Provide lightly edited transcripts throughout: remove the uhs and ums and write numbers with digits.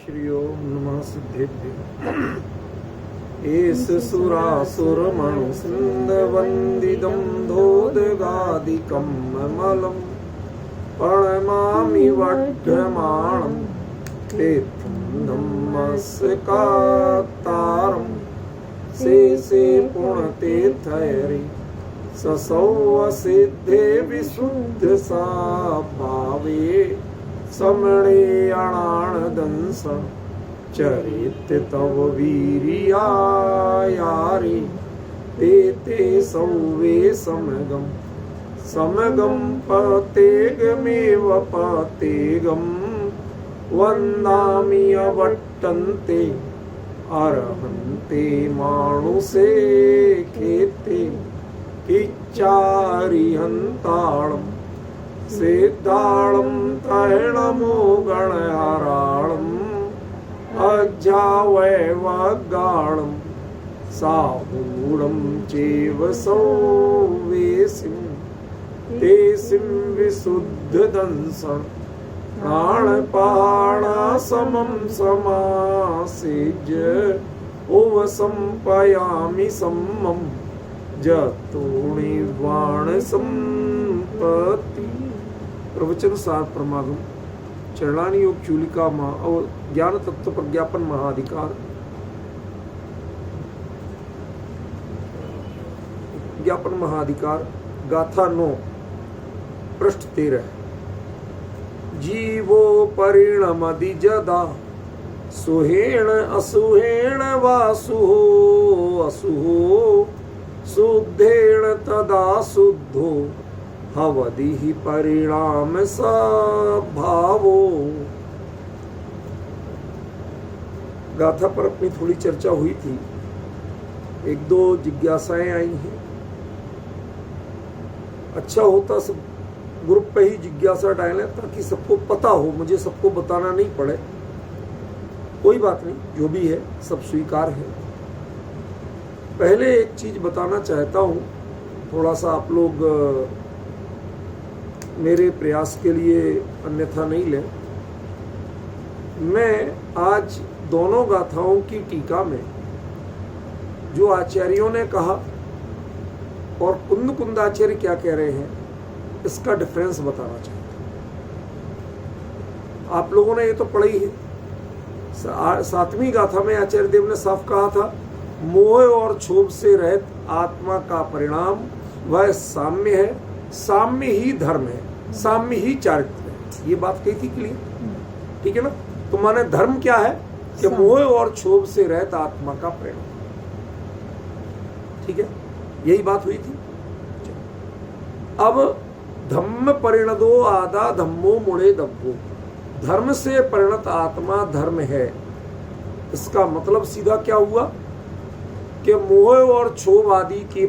श्री ओम नमः सिद्धेभ्यो। एष सुरासुरमणु सिन्धवन्दितं धोदगादिकं मलम् प्रणमामि वढ्यमाणं तीर्थं धम्मस्कातारं शेषे पुण्यतीर्थैरि ससौवसिद्धे विशुद्धसा भावे समणे अणाणदंस चरित तव वीर्यायारि ते ते सौवे समगम समगम पतेगमेव पतेगम वन्दामि अवट्टन्ते अर्हन्ते मानुषे खेते किच्चारिहन्ताळं सेद्दाळं तैणमो गणहाराळम् अज्जावैवगाळं साहूढं चैव सौवेसिं तेसिं विशुद्धदंसं प्राणपाणासमं समासेज्य उपसंपयामि सम्मं जतोणिवाण संपत्ति। प्रवचन सार परमागम चरणानी योग चूलिका माँ और ज्ञान तत्व प्रज्ञापन महाधिकार ज्ञापन महाधिकार गाथा 9 पृष्ठ 13। जीवो परिणमदि जदा सुहेण असुहेण वासुहो असुहो शुद्धेण तदा शुद्धो हवदि परिणाम स्वभावो। गाथा पर अपनी थोड़ी चर्चा हुई थी, एक दो जिज्ञासाएं आई हैं। अच्छा होता सब ग्रुप पे ही जिज्ञासा डालें ताकि सबको पता हो, मुझे सबको बताना नहीं पड़े। कोई बात नहीं, जो भी है सब स्वीकार है। पहले एक चीज बताना चाहता हूँ, थोड़ा सा आप लोग मेरे प्रयास के लिए अन्यथा नहीं लें। मैं आज दोनों गाथाओं की टीका में जो आचार्यों ने कहा और कुंद कुंदाचार्य क्या कह रहे हैं, इसका डिफरेंस बताना चाहता हूँ। आप लोगों ने ये तो पढ़ा ही है। 7वीं गाथा में आचार्य देव ने साफ कहा था, मोह और क्षोभ से रहित आत्मा का परिणाम वह साम्य है, साम्य ही धर्म है, साम्य ही चारित्र है। ये बात कही थी क्लियर, ठीक है ना। तो माने धर्म क्या है कि मोह और क्षोभ से रहित आत्मा का परिणाम, ठीक है, यही बात हुई थी। अब धम्म परिणदो आदा धम्मो मुड़े दब्बो, धर्म से परिणत आत्मा धर्म है। इसका मतलब सीधा क्या हुआ कि मोह और क्षोभ आदि की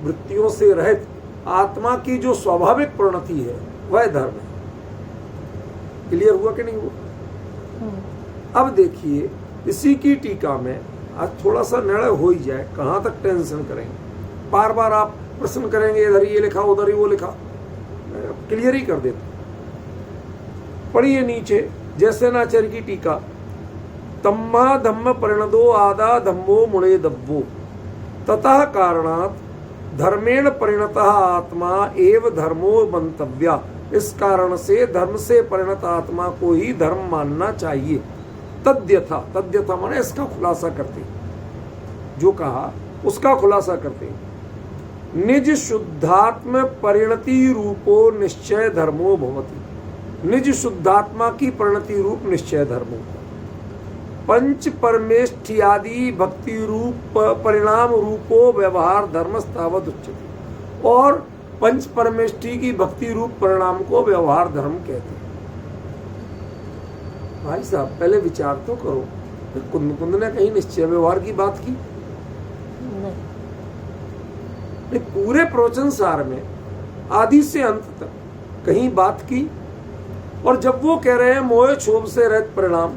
वृत्तियों से रहित आत्मा की जो स्वाभाविक परिणति है वह धर्म है। क्लियर हुआ कि नहीं हुआ? अब देखिए, इसी की टीका में आज थोड़ा सा निर्णय हो ही जाए, कहां तक टेंशन करेंगे। बार बार आप प्रश्न करेंगे, इधर ये लिखा उधर ही वो लिखा, क्लियर ही कर देता। पढ़िए नीचे, जैसे नाचार्य की टीका, तम्मा धम्म परिणदो आदा धम्मो मुड़े दब्बो ततः कारणात् धर्मेण परिणतः आत्मा एव धर्मो मंतव्या। इस कारण से धर्म से परिणत आत्मा को ही धर्म मानना चाहिए। तद्यथा, तद्यथा माने इसका खुलासा करते, जो कहा उसका खुलासा करते। निज शुद्धात्म परिणति रूपो निश्चय धर्मो भवति, निज शुद्धात्मा की परिणति रूप निश्चय धर्मो। पंच परमेष्ठियादि भक्ति रूप परिणाम रूपो व्यवहार धर्म स्थावत उच्चते, और पंच परमेष्ठि की भक्ति रूप परिणाम को व्यवहार धर्म कहते हैं। भाई साहब पहले विचार तो करो, फिर कुंद कुंद ने कहीं निश्चय व्यवहार की बात की नहीं। पूरे प्रवचन सार में आदि से अंत तक कहीं बात की, और जब वो कह रहे हैं मोह क्षोभ से रहित परिणाम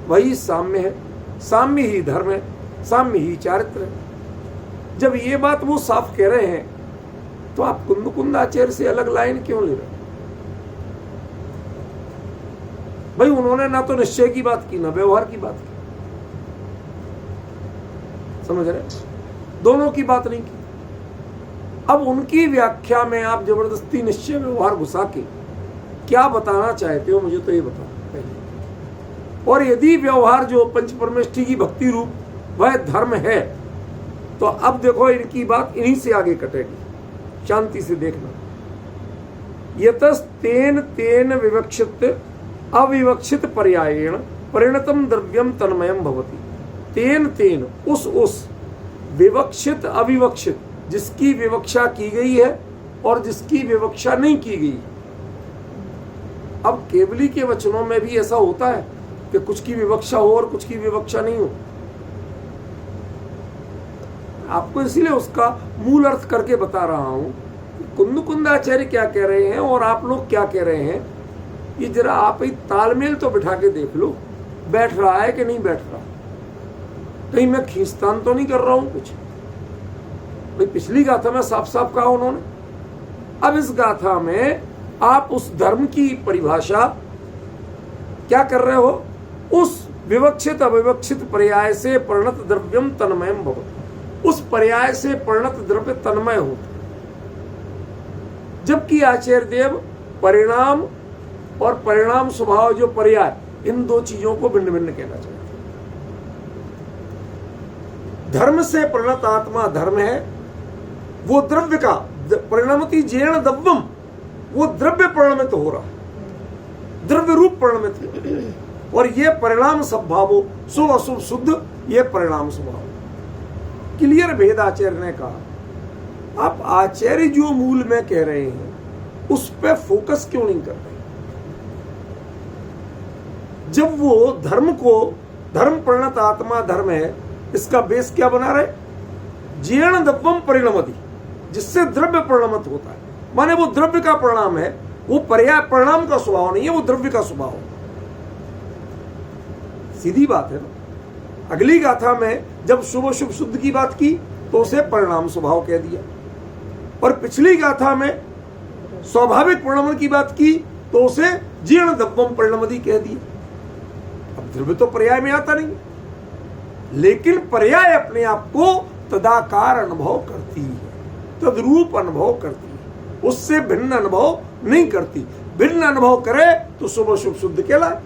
वही साम्य है, साम्य ही धर्म है, साम्य ही चारित्र है, जब ये बात वो साफ कह रहे हैं तो आप कुंद कुंदाचार्य से अलग लाइन क्यों ले रहे? भाई उन्होंने ना तो निश्चय की बात की ना व्यवहार की बात की, समझ रहे, दोनों की बात नहीं की। अब उनकी व्याख्या में आप जबरदस्ती निश्चय व्यवहार घुसा के क्या बताना चाहते हो, मुझे तो ये बताओ पहले। और यदि व्यवहार जो पंच परमेष्ठी की भक्ति रूप वह धर्म है, तो अब देखो इनकी बात इन्हीं से आगे कटेगी, शांति से देखना। यतस्तेन तेन विवक्षित अविवक्षित पर्यायेण परिणतम द्रव्यम तन्मयम भवति। तेन तेन उस विवक्षित अविवक्षित, जिसकी विवक्षा की गई है और जिसकी विवक्षा नहीं की गई। अब केवली के वचनों में भी ऐसा होता है कि कुछ की विवक्षा हो और कुछ की विवक्षा नहीं हो। आपको इसीलिए उसका मूल अर्थ करके बता रहा हूं। कुंद-कुंदाचार्य क्या कह रहे हैं और आप लोग क्या कह रहे हैं, ये जरा आप ही तालमेल तो बिठा के देख लो, बैठ रहा है कि नहीं बैठ रहा। कहीं मैं खींचतान तो नहीं कर रहा हूं कुछ। भाई पिछली गाथा में साफ साफ कहा उन्होंने, अब इस गाथा में आप उस धर्म की परिभाषा क्या कर रहे हो, उस विवक्षित अविवक्षित पर्याय से परिणत द्रव्यम तन्मयम भवति, उस पर्याय से परिणत द्रव्य तन्मय होता। जबकि आचार्य देव परिणाम और परिणाम स्वभाव जो पर्याय, इन दो चीजों को भिन्न भिन्न कहना चाहते हैं। धर्म से परिणत आत्मा धर्म है, वो द्रव्य का परिणमति जेण द्रव्यम, वो द्रव्य परिणमित हो रहा है, द्रव्य रूप परिणमित। और ये परिणाम स्वभाव, शुभ अशुभ शुद्ध, ये परिणाम स्वभाव। क्लियर भेद आचार्य ने कहा। आप आचार्य जो मूल में कह रहे हैं उस पे फोकस क्यों नहीं कर रहे? जब वो धर्म को, धर्म परिणत आत्मा धर्म है, इसका बेस क्या बना रहे, जीर्ण द्रव्यम परिणमति, जिससे द्रव्य परिणमित होता है, माने वो द्रव्य का परिणाम है, वो पर्याय परिणाम का स्वभाव नहीं है, वो द्रव्य का स्वभाव है। सीधी बात है ना। अगली गाथा में जब शुभ शुभ शुद्ध की बात की तो उसे परिणाम स्वभाव कह दिया, और पिछली गाथा में स्वाभाविक परिणमन की बात की तो उसे जीर्ण द्रव्यम परिणमति कह दिया। अब द्रव्य तो पर्याय में आता नहीं, लेकिन पर्याय अपने आप को तदाकार अनुभव करती है, तद्रूप अनुभव करती है, उससे भिन्न अनुभव नहीं करती। भिन्न अनुभव करे तो शुभ शुभ शुद्ध कहलाए।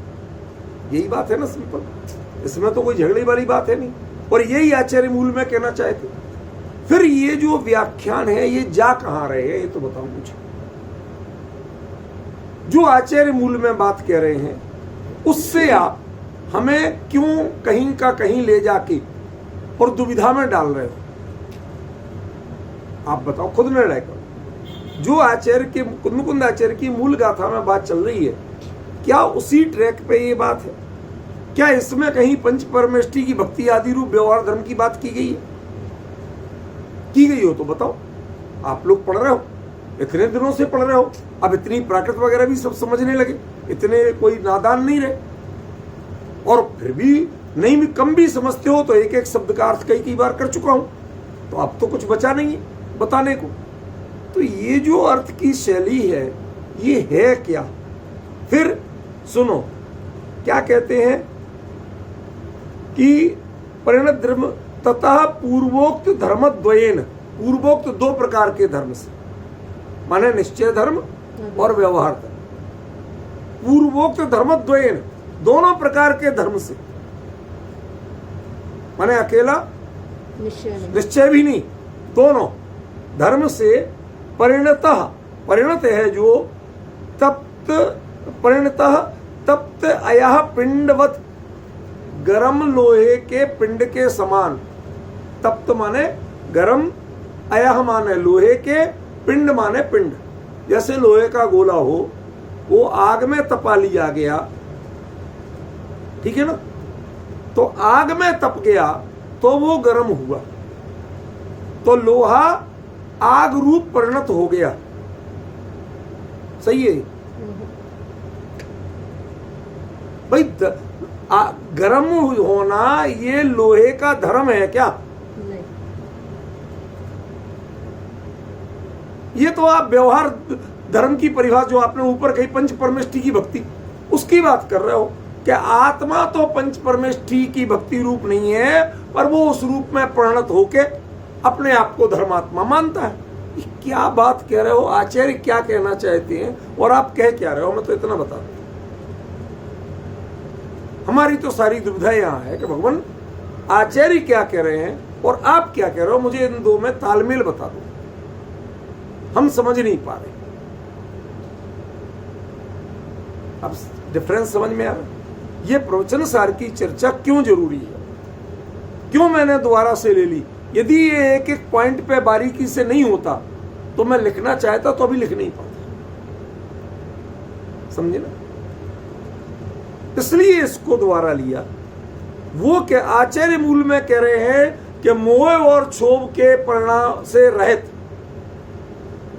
यही बात है ना, सिंपल। इसमें तो कोई झगड़े वाली बात है नहीं, और यही आचार्य मूल में कहना चाहते। फिर ये जो व्याख्यान है ये जा कहां रहे हैं, ये तो बताओ मुझे। जो आचार्य मूल में बात कह रहे हैं उससे आप हमें क्यों कहीं का कहीं ले जाके और दुविधा में डाल रहे हो? आप बताओ, खुद निर्णय करो। जो आचार्य के, कुंद आचार्य की मूल गाथा में बात चल रही है, क्या उसी ट्रैक पे ये बात है? क्या इसमें कहीं पंच परमेष्ठी की भक्ति आदि रूप व्यवहार धर्म की बात की गई है? की गई हो तो बताओ। आप लोग पढ़ रहे हो, इतने दिनों से पढ़ रहे हो, अब इतनी प्राकृत वगैरह भी सब समझने लगे, इतने कोई नादान नहीं रहे। और फिर भी नहीं भी कम भी समझते हो तो एक एक शब्द का अर्थ कई बार कर चुका हूं, तो अब तो कुछ बचा नहीं है बताने को। तो ये जो अर्थ की शैली है ये है क्या? फिर सुनो क्या कहते हैं कि परिणत धर्म ततः पूर्वोक्त धर्मद्वयेन, पूर्वोक्त दो प्रकार के धर्म से, माने निश्चय धर्म और व्यवहार धर्म। पूर्वोक्त धर्मद्वयेन, दोनों प्रकार के धर्म से, माने अकेला निश्चय भी नहीं, दोनों धर्म से परिणतः, परिणत है जो तप्त, परिणतः तप्त अयः पिंडवत, गरम लोहे के पिंड के समान। तप्त माने गरम, अयः माने लोहे के, पिंड माने पिंड। जैसे लोहे का गोला हो, वो आग में तपा लिया गया, ठीक है ना, तो आग में तप गया तो वो गर्म हुआ, तो लोहा आग रूप परिणत हो गया। सही है भाई? गर्म होना ये लोहे का धर्म है क्या? नहीं। ये तो आप व्यवहार धर्म की परिभाषा जो आपने ऊपर कही पंच परमेष्ठी की भक्ति, उसकी बात कर रहे हो कि आत्मा तो पंच परमेष्ठी की भक्ति रूप नहीं है, पर वो उस रूप में परिणत होके अपने आप को धर्मात्मा मानता है। क्या बात कह रहे हो आचार्य, क्या कहना चाहते हैं और आप कह क्या रहे हो? मैं तो इतना बता दूं, हमारी तो सारी दुविधा यहां है कि भगवान आचार्य क्या कह रहे हैं और आप क्या कह रहे हो, मुझे इन दो में तालमेल बता दो, हम समझ नहीं पा रहे। अब डिफरेंस समझ में आ रहा है? ये प्रवचन सार की चर्चा क्यों जरूरी है, क्यों मैंने दोबारा से ले ली? यदि ये एक एक पॉइंट पे बारीकी से नहीं होता तो मैं लिखना चाहता तो अभी लिख नहीं पाता, समझे ना? इसलिए इसको दोबारा लिया। वो के आचार्य मूल में कह रहे हैं कि मोह और क्षोभ के परिणाम से रहित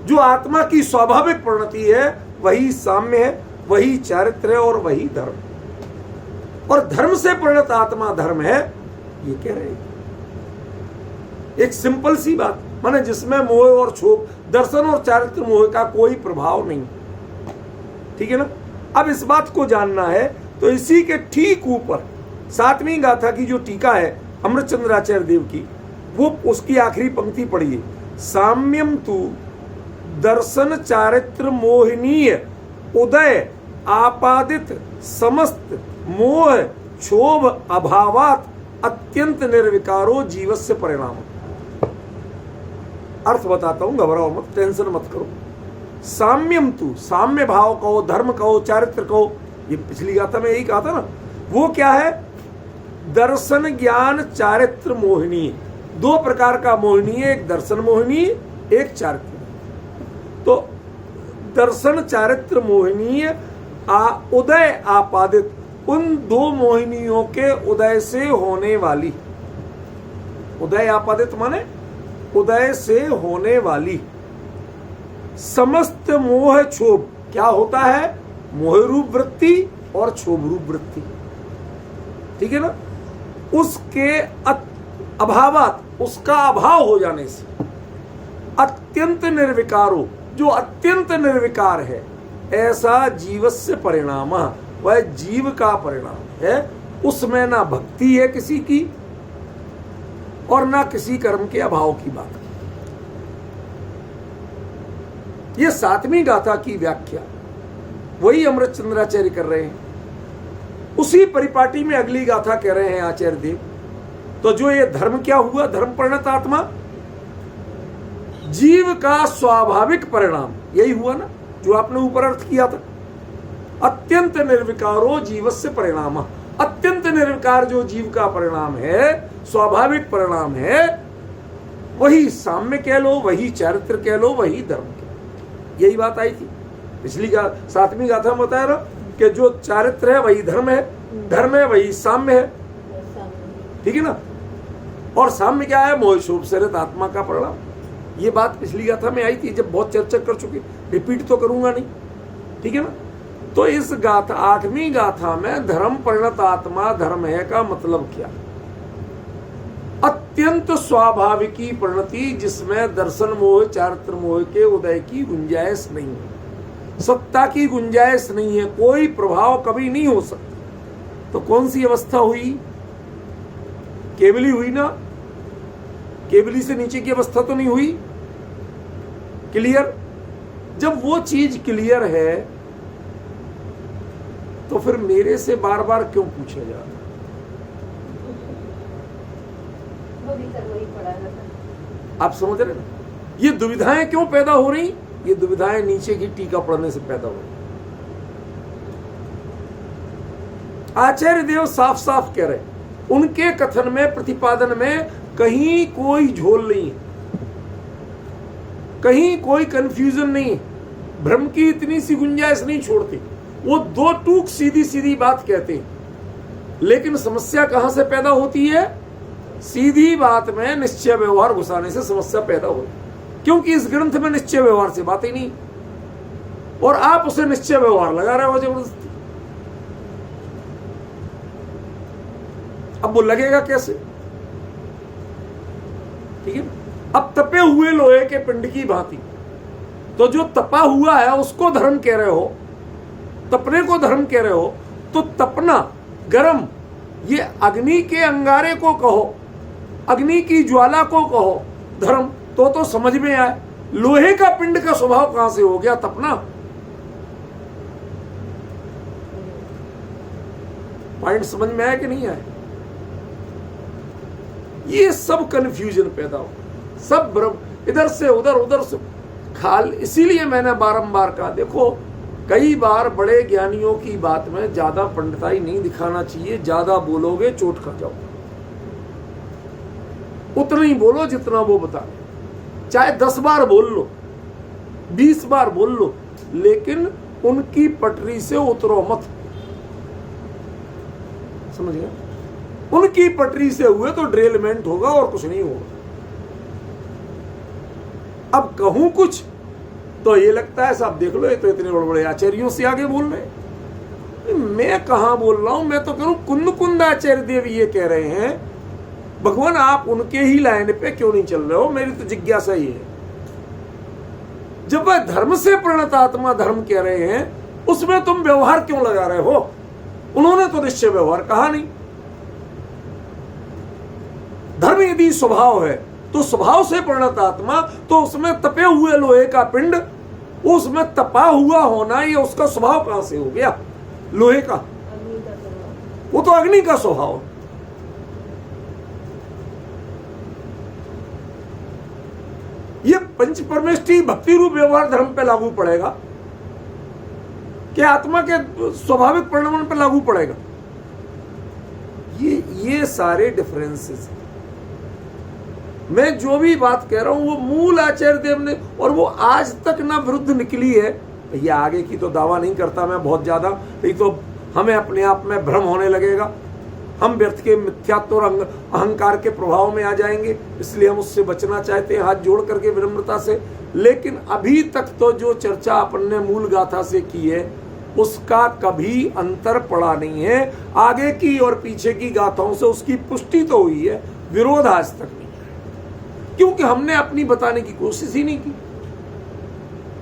जो आत्मा की स्वाभाविक परिणति है वही साम्य है, वही चारित्र है और वही धर्म। और धर्म से परिणत आत्मा धर्म है, ये कह रहे हैं। एक सिंपल सी बात, माने जिसमें मोह और क्षोभ, दर्शन और चारित्र मोह का कोई प्रभाव नहीं, ठीक है ना? अब इस बात को जानना है तो इसी के ठीक ऊपर 7वीं गाथा की जो टीका है अमृतचंद्राचार्य देव की, वो उसकी आखिरी पंक्ति पढ़िए। साम्यम तु दर्शन चारित्र मोहिनीय उदय आपादित समस्त मोह क्षोभ अभावात अत्यंत निर्विकारो जीवस्य परिणाम। अर्थ बताता हूं, घबराओ मत, टेंशन मत करो। साम्यम तु, साम्य भाव कहो, धर्म कहो, चारित्र कहो, ये पिछली गाथा में यही कहा था ना। वो क्या है? दर्शन ज्ञान चारित्र मोहिनी। दो प्रकार का मोहिनी है, एक दर्शन मोहिनी, एक चारित्र। तो दर्शन चारित्र मोहिनी उदय आपादित, उन दो मोहिनियों के उदय से होने वाली, उदय आपादित माने उदय से होने वाली समस्त मोह क्षोभ। क्या होता है? मोह रूप वृत्ति और क्षोभ रूप वृत्ति, ठीक है ना? उसके अभावात, उसका अभाव हो जाने से अत्यंत निर्विकारो, जो अत्यंत निर्विकार है, ऐसा जीवस्य परिणाम, वह जीव का परिणाम है। उसमें ना भक्ति है किसी की और ना किसी कर्म के अभाव की बात की। ये 7वीं गाथा की व्याख्या वही अमृतचंद्राचार्य कर रहे हैं। उसी परिपाटी में अगली गाथा कह रहे हैं आचार्य देव। तो जो ये धर्म क्या हुआ? धर्म परिणत आत्मा, जीव का स्वाभाविक परिणाम, यही हुआ ना जो आपने ऊपर अर्थ किया था। अत्यंत निर्विकारो जीवस्य परिणाम, अत्यंत निर्विकार जो जीव का परिणाम है, स्वाभाविक परिणाम है, वही साम्य कह लो, वही चारित्र कह लो, वही धर्म कह लो। यही बात आई थी पिछली 7वीं गाथा में बताया ना कि जो चारित्र है वही धर्म है, धर्म है वही साम्य है, ठीक है ना? और साम्य क्या है? मोह क्षोभ से रहित आत्मा का परिणाम। ये बात पिछली गाथा में आई थी, जब बहुत चर्चा कर चुके, रिपीट तो करूंगा नहीं, ठीक है ना? तो इस गाथा 8वीं गाथा में धर्म परिणत आत्मा धर्म है का मतलब क्या? अत्यंत स्वाभाविकी परिणति, जिसमें दर्शन मोह चारित्र मोह के उदय की गुंजाइश नहीं है, सत्ता की गुंजाइश नहीं है, कोई प्रभाव कभी नहीं हो सकता। तो कौन सी अवस्था हुई? केवली हुई ना? केवली से नीचे की अवस्था तो नहीं हुई? क्लियर? जब वो चीज क्लियर है तो फिर मेरे से बार बार क्यों पूछा जाता? आप समझ रहे ना? ये दुविधाएं क्यों पैदा हो रही? ये दुविधाएं नीचे की टीका पढ़ने से पैदा हो रही। आचार्य देव साफ साफ कह रहे, उनके कथन में, प्रतिपादन में कहीं कोई झोल नहीं है, कहीं कोई कंफ्यूजन नहीं है, भ्रम की इतनी सी गुंजाइश नहीं छोड़ती। वो दो टूक सीधी सीधी बात कहते हैं। लेकिन समस्या कहां से पैदा होती है? सीधी बात में निश्चय व्यवहार घुसाने से समस्या पैदा होती है, क्योंकि इस ग्रंथ में निश्चय व्यवहार से बात ही नहीं, और आप उसे निश्चय व्यवहार लगा रहे हो जबरदस्ती। अब वो लगेगा कैसे? ठीक है, अब तपे हुए लोहे के पिंड की भांति, तो जो तपा हुआ है उसको धर्म कह रहे हो, तपने को धर्म कह रहे हो तो तपना, गरम, ये अग्नि के अंगारे को कहो, अग्नि की ज्वाला को कहो धर्म, तो समझ में आए। लोहे का पिंड का स्वभाव कहां से हो गया तपना? पॉइंट समझ में आया कि नहीं आया? ये सब कंफ्यूजन पैदा हो, सब भ्रम, इधर से उधर, उधर से खाल। इसीलिए मैंने बारंबार कहा, देखो कई बार बड़े ज्ञानियों की बात में ज्यादा पंडिताई नहीं दिखाना चाहिए। ज्यादा बोलोगे चोट खा जाओ। उतना ही बोलो जितना वो बता, चाहे 10 बार बोल लो, 20 बार बोल लो, लेकिन उनकी पटरी से उतरो मत। समझ गए? उनकी पटरी से हुए तो ड्रेलमेंट होगा और कुछ नहीं होगा। अब कहूं कुछ तो ये लगता है साहब देख लो, ये तो इतने बड़े बड़े आचार्यों से आगे बोल रहे हैं। मैं कहां बोल रहा हूं? मैं तो करूं कुंद कुंद आचार्य देव ये कह रहे हैं, भगवान आप उनके ही लाइन पे क्यों नहीं चल रहे हो? मेरी तो जिज्ञासा ही है। जब वह धर्म से प्रणत आत्मा धर्म कह रहे हैं, उसमें तुम व्यवहार क्यों लगा रहे हो? उन्होंने तो निश्चय व्यवहार कहा नहीं। धर्म यदि स्वभाव है तो स्वभाव से परिणत आत्मा, तो उसमें तपे हुए लोहे का पिंड, उसमें तपा हुआ होना, ये उसका स्वभाव कहां से हो गया? लोहे का, वो तो अग्नि का स्वभाव। ये पंच परमेष्ठी भक्ति रूप व्यवहार धर्म पे लागू पड़ेगा कि आत्मा के स्वाभाविक परिणमन पे लागू पड़ेगा? ये सारे डिफरेंसेस। मैं जो भी बात कह रहा हूं वो मूल आचार्य देव ने, और वो आज तक ना विरुद्ध निकली है। ये आगे की तो दावा नहीं करता मैं बहुत ज्यादा, नहीं तो हमें अपने आप में भ्रम होने लगेगा, हम व्यर्थ के मिथ्यात्व और अहंकार के प्रभाव में आ जाएंगे। इसलिए हम उससे बचना चाहते हैं हाथ जोड़ करके विनम्रता से। लेकिन अभी तक तो जो चर्चा अपन ने मूल गाथा से की है उसका कभी अंतर पड़ा नहीं है। आगे की और पीछे की गाथाओं से उसकी पुष्टि तो हुई है, विरोध आज तक नहीं है, क्योंकि हमने अपनी बताने की कोशिश ही नहीं की।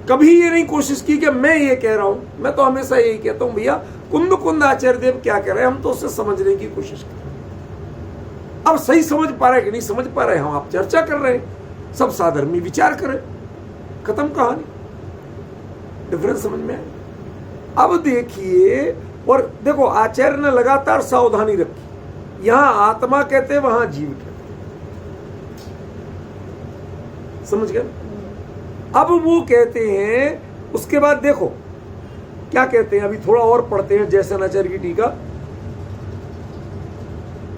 कभी ये नहीं कोशिश की कि मैं ये कह रहा हूं। मैं तो हमेशा यही कहता हूं, भैया कुंद कुंद आचार्य देव क्या कह रहे हैं, हम तो उससे समझने की कोशिश कर रहे हैं। अब सही समझ पा रहे कि नहीं समझ पा रहे, हम आप चर्चा कर रहे हैं, सब साधर्मी विचार करें, खत्म कहानी। डिफरेंस समझ में आए? अब देखिए, और देखो आचार्य ने लगातार सावधानी रखी। यहां आत्मा कहते, वहां जीव कहते, समझ गए? अब वो कहते हैं, उसके बाद देखो क्या कहते हैं, अभी थोड़ा और पढ़ते हैं जयसेनाचार्य की टीका।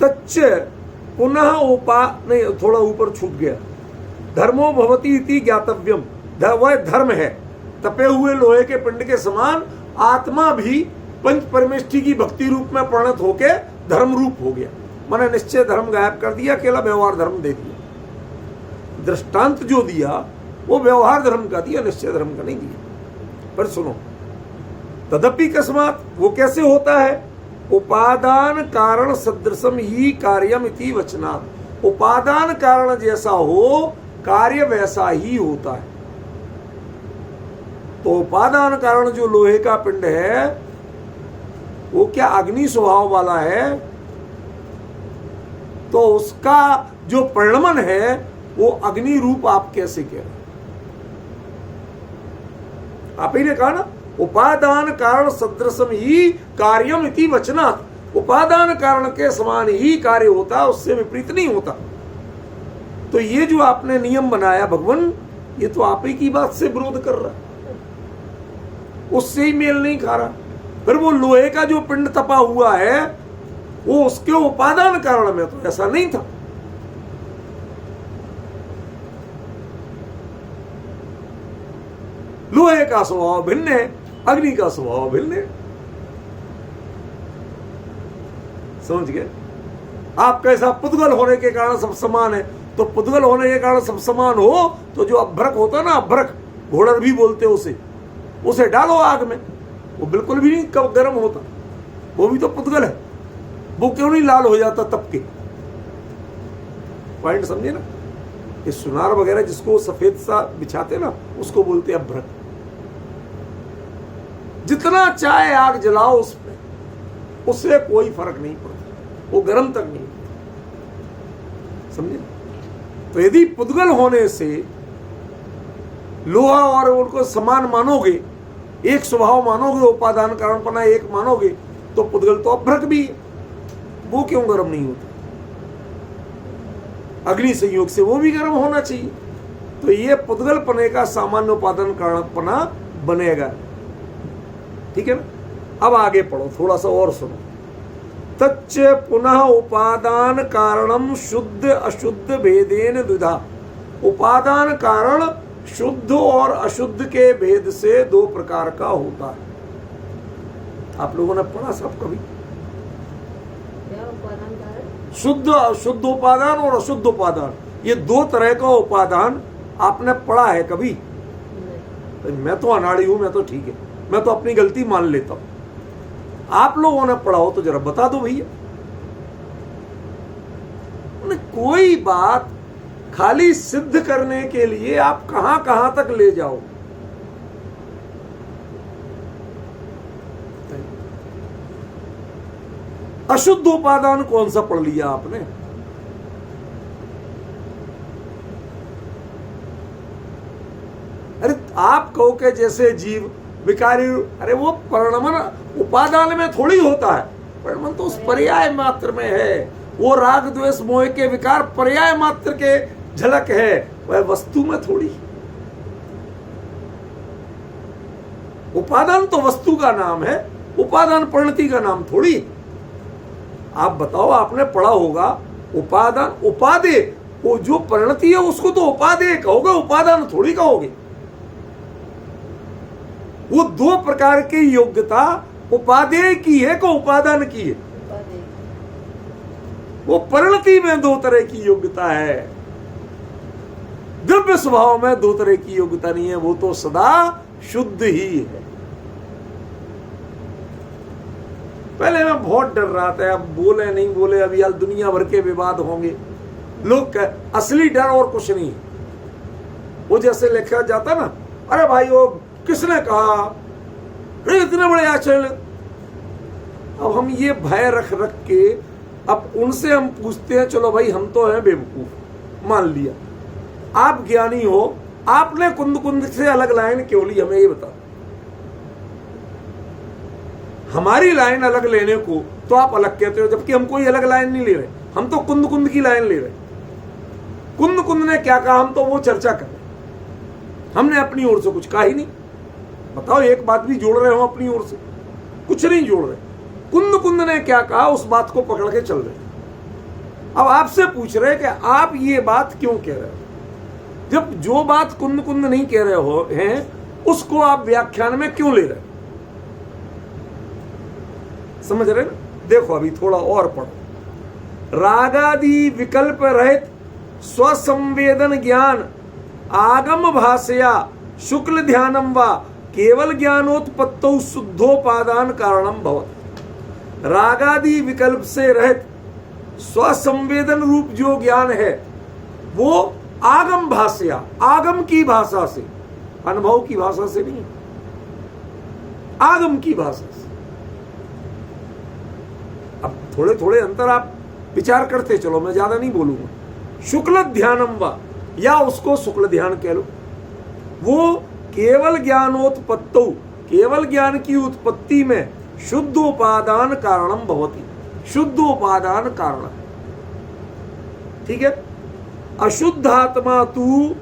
तच्च पुनः उपा, नहीं थोड़ा ऊपर छूट गया, धर्मो भवति इति ज्ञातव्यम। वह धर्म है, तपे हुए लोहे के पिंड के समान आत्मा भी पंच परमेष्ठी की भक्ति रूप में परिणत होके धर्म रूप हो गया। मैंने निश्चय धर्म गायब कर दिया, अकेला व्यवहार धर्म दे दिया। दृष्टांत जो दिया वो व्यवहार धर्म का दिया, निश्चय धर्म का नहीं दिया। पर सुनो, तदपि कस्मात, वो कैसे होता है? उपादान कारण सदृशम ही कार्यम इति वचनात्। उपादान कारण जैसा हो कार्य वैसा ही होता है। तो उपादान कारण जो लोहे का पिंड है वो क्या अग्नि स्वभाव वाला है? तो उसका जो परिणमन है वो अग्नि रूप आप कैसे कह रहे? आप ही ने कहा ना, उपादान कारण सदृशम ही कार्यम इति वचनात्। उपादान कारण के समान ही कार्य होता, उससे विपरीत नहीं होता। तो ये जो आपने नियम बनाया भगवान, ये तो आप ही की बात से विरोध कर रहा है, उससे ही मेल नहीं खा रहा। फिर वो लोहे का जो पिंड तपा हुआ है वो उसके उपादान कारण में तो ऐसा नहीं था। लोहे का स्वभाव भिन्न है, अग्नि का स्वभाव भिन्न है। समझ गए? आप कैसा पुद्गल होने के कारण सब समान है, तो पुद्गल होने के कारण सब समान हो तो जो अभ्रक होता ना, अभ्रक घोड़र भी बोलते उसे डालो आग में, वो बिल्कुल भी नहीं गर्म होता, वो भी तो पुद्गल है। वो क्यों नहीं लाल हो जाता तप के? पॉइंट समझे ना? ये सुनार वगैरह जिसको सफेद सा बिछाते ना, उसको बोलते अभ्रक। जितना चाहे आग जलाओ उस पे, उससे कोई फर्क नहीं पड़ता, वो गर्म तक नहीं होता। समझे? तो यदि पुद्गल होने से लोहा और उनको समान मानोगे, एक स्वभाव मानोगे, उपादान कारणपना एक मानोगे, तो पुद्गल तो अभ्रक भी है, वो क्यों गर्म नहीं होता? अग्नि संयोग से वो भी गर्म होना चाहिए। तो ये पुद्गल पने का सामान्य उपादान कारणपना बनेगा। ठीक है ना? अब आगे पढ़ो, थोड़ा सा और सुनो। तच्च पुनः उपादान कारणम शुद्ध अशुद्ध भेदेन द्विधा। उपादान कारण शुद्ध और अशुद्ध के भेद से दो प्रकार का होता है। आप लोगों ने पढ़ा सब कभी? शुद्ध अशुद्ध उपादान और अशुद्ध उपादान, ये दो तरह का उपादान आपने पढ़ा है कभी? मैं तो अनाड़ी हूं, मैं तो ठीक है, मैं तो अपनी गलती मान लेता हूं। आप लोगों ने पढ़ा हो तो जरा बता दो भैया। कोई बात खाली सिद्ध करने के लिए आप कहां कहां तक ले जाओ। अशुद्ध उपादान कौन सा पढ़ लिया आपने? अरे आप कहो के जैसे जीव विकारी, अरे वो परिणमन उपादान में थोड़ी होता है, परिणमन तो उस पर्याय मात्र में है। वो राग द्वेष मोह के विकार पर्याय मात्र के झलक है, वह वस्तु में थोड़ी। उपादान तो वस्तु का नाम है, उपादान परिणति का नाम थोड़ी। आप बताओ, आपने पढ़ा होगा उपादान उपादेय, वो जो परिणति है उसको तो उपादेय कहोगे, उपादान थोड़ी कहोगे। वो दो प्रकार की योग्यता उपादेय की है को उपादान की है। वो परिणति में दो तरह की योग्यता है, द्रव्य स्वभाव में दो तरह की योग्यता नहीं है, वो तो सदा शुद्ध ही है। पहले मैं बहुत डर रहा था, अब बोले नहीं बोले, अभी यार दुनिया भर के विवाद होंगे। लोग असली डर और कुछ नहीं। वो जैसे लिखा जाता ना, अरे भाई वो किसने कहा, अरे इतने बड़े आश्चर्य। अब हम ये भय रख रख के अब उनसे हम पूछते हैं, चलो भाई हम तो हैं बेवकूफ, मान लिया आप ज्ञानी हो, आपने कुंद कुंद से अलग लाइन क्यों ली, हमें ये बता। हमारी लाइन अलग लेने को तो आप अलग कहते हो, जबकि हम कोई अलग लाइन नहीं ले रहे, हम तो कुंद कुंद की लाइन ले रहे। कुंद कुंद ने क्या कहा, हम तो वो चर्चा कर रहे, हमने अपनी ओर से कुछ कहा ही नहीं। बताओ, एक बात भी जोड़ रहे हो अपनी ओर से? कुछ नहीं जोड़ रहे। कुंद कुंद ने क्या कहा उस बात को पकड़ के चल रहे। अब आपसे पूछ रहे कि आप ये बात क्यों कह रहे हो, जब जो बात कुंद कुंद नहीं कह रहे हो हैं उसको आप व्याख्यान में क्यों ले रहे? समझ रहे ना? देखो अभी थोड़ा और पढ़ो। रागादि विकल्प रहित स्वसंवेदन ज्ञान आगम भाषया शुक्ल ध्यानम व केवल ज्ञानोत्पत्तौ शुद्धोपादान कारणम भवति। रागादि विकल्प से रहित स्वसंवेदन रूप जो ज्ञान है वो आगम भाषया, आगम की भाषा से, अनुभव की भाषा से नहीं, आगम की भाषा से। अब थोड़े थोड़े अंतर आप विचार करते चलो, मैं ज्यादा नहीं बोलूंगा। शुक्ल ध्यानम वा, या उसको शुक्ल ध्यान कह लो, वो केवल ज्ञानोत्पत्तौ, केवल ज्ञान की उत्पत्ति में शुद्ध उपादान कारणम भवति, शुद्ध उपादान कारण। ठीक है? अशुद्ध आत्मा तू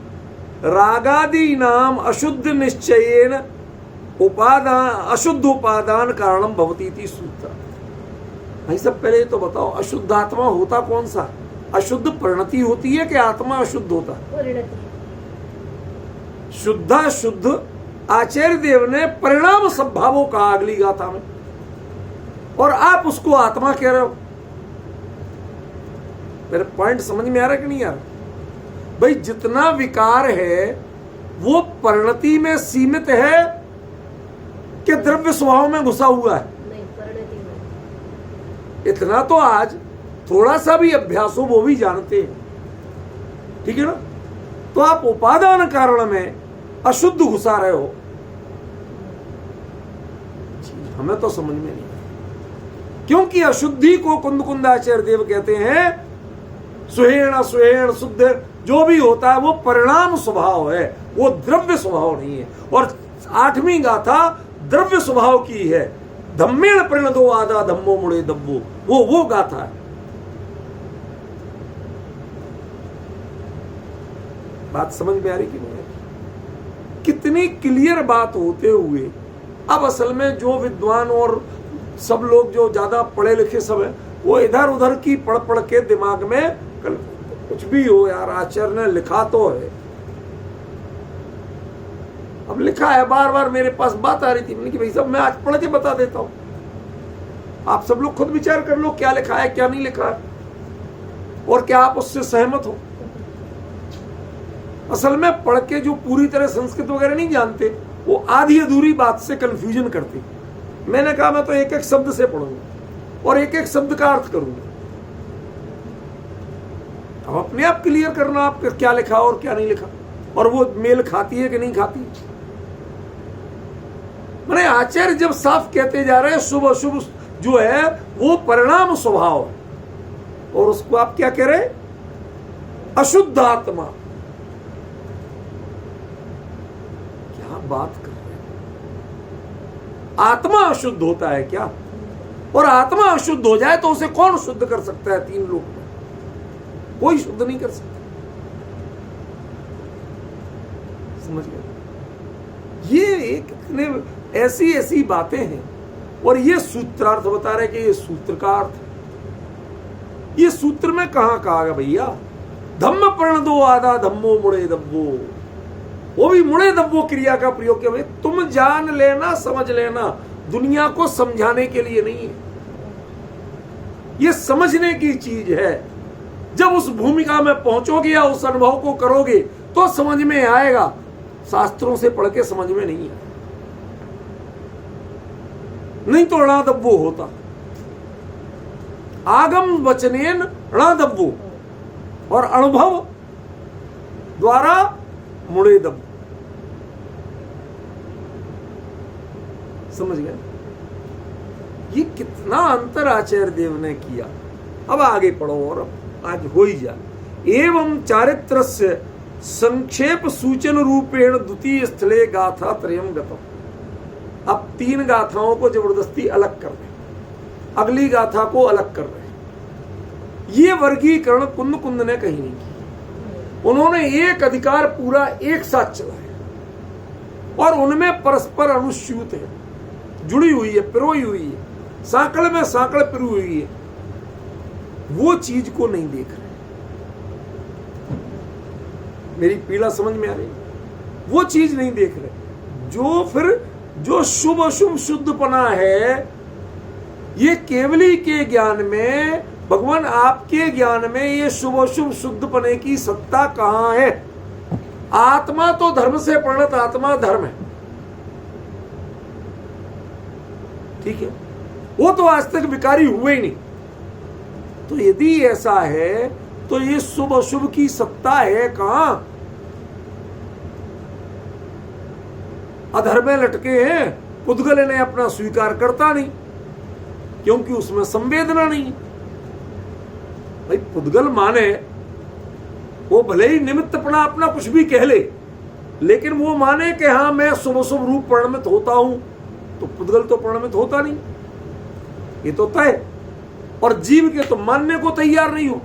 रागादि नाम अशुद्ध निश्चयेन उपादान अशुद्ध उपादान कारणम भवति इति सूत्र। भाई सब पहले तो बताओ, अशुद्ध आत्मा होता कौन सा? अशुद्ध परिणति होती है कि आत्मा अशुद्ध होता है? शुद्धा शुद्ध आचार्य देव ने परिणाम संभावों कहा अगली गाथा में, और आप उसको आत्मा कह रहे हो। मेरे पॉइंट समझ में आ रहा है कि नहीं आ रहा? भाई जितना विकार है वो परिणति में सीमित है कि द्रव्य स्वभाव में घुसा हुआ है? नहीं, परिणति में। इतना तो आज थोड़ा सा भी अभ्यास हो वो भी जानते हैं। ठीक है ना? तो आप उपादान कारण में अशुद्ध घुसा रहे हो। हमें तो समझ में नहीं, क्योंकि अशुद्धि को कुंद-कुंदाचार्य देव कहते हैं सुहेण असुहेण शुद्ध जो भी होता है वो परिणाम स्वभाव है, वो द्रव्य स्वभाव नहीं है। और 8वीं गाथा द्रव्य स्वभाव की है, धम्मेण परिणतो आदा धम्मो मुड़े दब्बो, वो गाथा है। बात समझ में आ रही कि नहीं? कितनी क्लियर बात होते हुए अब असल में जो विद्वान और सब लोग जो ज्यादा पढ़े लिखे सब है वो इधर उधर की पढ़ पढ़ के दिमाग में कुछ भी हो यार, आचार्य ने लिखा तो है, अब लिखा है, बार बार मेरे पास बात आ रही थी, मैंने कि भाई साहब मैं आज पढ़ के बता देता हूं, आप सब लोग खुद विचार कर लो क्या लिखा है क्या नहीं लिखा है और क्या आप उससे सहमत हो। असल में पढ़ के जो पूरी तरह संस्कृत वगैरह नहीं जानते वो आधी अधूरी बात से कंफ्यूजन करते। मैंने कहा मैं तो एक एक शब्द से पढ़ूंगा और एक एक शब्द का अर्थ करूंगा। अब अपने आप क्लियर करना आप क्या लिखा और क्या नहीं लिखा और वो मेल खाती है कि नहीं खाती। मैंने आचार्य जब साफ कहते जा रहे हैं शुभ अशुभ जो है वो परिणाम स्वभाव है और उसको आप क्या कह रहे, अशुद्ध आत्मा। क्या बात कर रहे हैं, आत्मा अशुद्ध होता है क्या? और आत्मा अशुद्ध हो जाए तो उसे कौन शुद्ध कर सकता है? 3 लोग में कोई शुद्ध नहीं कर सकता। समझ गए? ये कितने ऐसी ऐसी बातें हैं और ये सूत्रार्थ बता रहे कि ये सूत्र का अर्थ है। ये सूत्र में कहां कहा गया भैया, धम्म प्रणदो आदा धम्मो मुड़े दब्बो, वो भी मुड़े दब्बो क्रिया का प्रयोग किया। भाई तुम जान लेना समझ लेना, दुनिया को समझाने के लिए नहीं है, ये समझने की चीज है। जब उस भूमिका में पहुंचोगे या उस अनुभव को करोगे तो समझ में आएगा, शास्त्रों से पढ़ के समझ में नहीं है, नहीं तो ऋणादब्बो होता। आगम वचनेन ऋणादब्बो और अनुभव द्वारा मुड़े दब्बो। समझ गए? ये कितना अंतर आचार्य देव ने किया। अब आगे पढ़ो और आज हो ही जाए। एवं चारित्रस्य संक्षेप सूचन रूपेण द्वितीय स्थले गाथा त्रयम गतम। अब 3 गाथाओं को जबरदस्ती अलग कर रहे, अगली गाथा को अलग कर रहे। ये वर्गीकरण कुंद ने कहीं नहीं किया। उन्होंने एक अधिकार पूरा एक साथ चलाया और उनमें परस्पर अनुस्यूत है, जुड़ी हुई है, पिरोई हुई है, सांकड़ में सांकड़ पिरोई हुई है। वो चीज को नहीं देख रहे। मेरी पीड़ा समझ में आ रही? वो चीज नहीं देख रहे जो फिर जो शुभ अशुभ शुद्धपना है, ये केवली के ज्ञान में, भगवान आपके ज्ञान में ये शुभ अशुभ शुद्धपने की सत्ता कहां है? आत्मा तो धर्म से परिणत आत्मा धर्म है, ठीक है, वो तो आज तक विकारी हुए ही नहीं। तो यदि ऐसा है तो ये शुभ अशुभ की सत्ता है कहां? अधर्म में लटके हैं, पुद्गल ने अपना स्वीकार करता नहीं क्योंकि उसमें संवेदना नहीं। भाई पुद्गल माने वो भले ही निमित्तपना अपना कुछ भी कह ले, लेकिन वो माने कि हाँ मैं शुभ शुभ रूप परिणमित होता हूं, तो पुद्गल तो परिणमित होता नहीं, ये तो तय। और जीव के तो मानने को तैयार नहीं हो,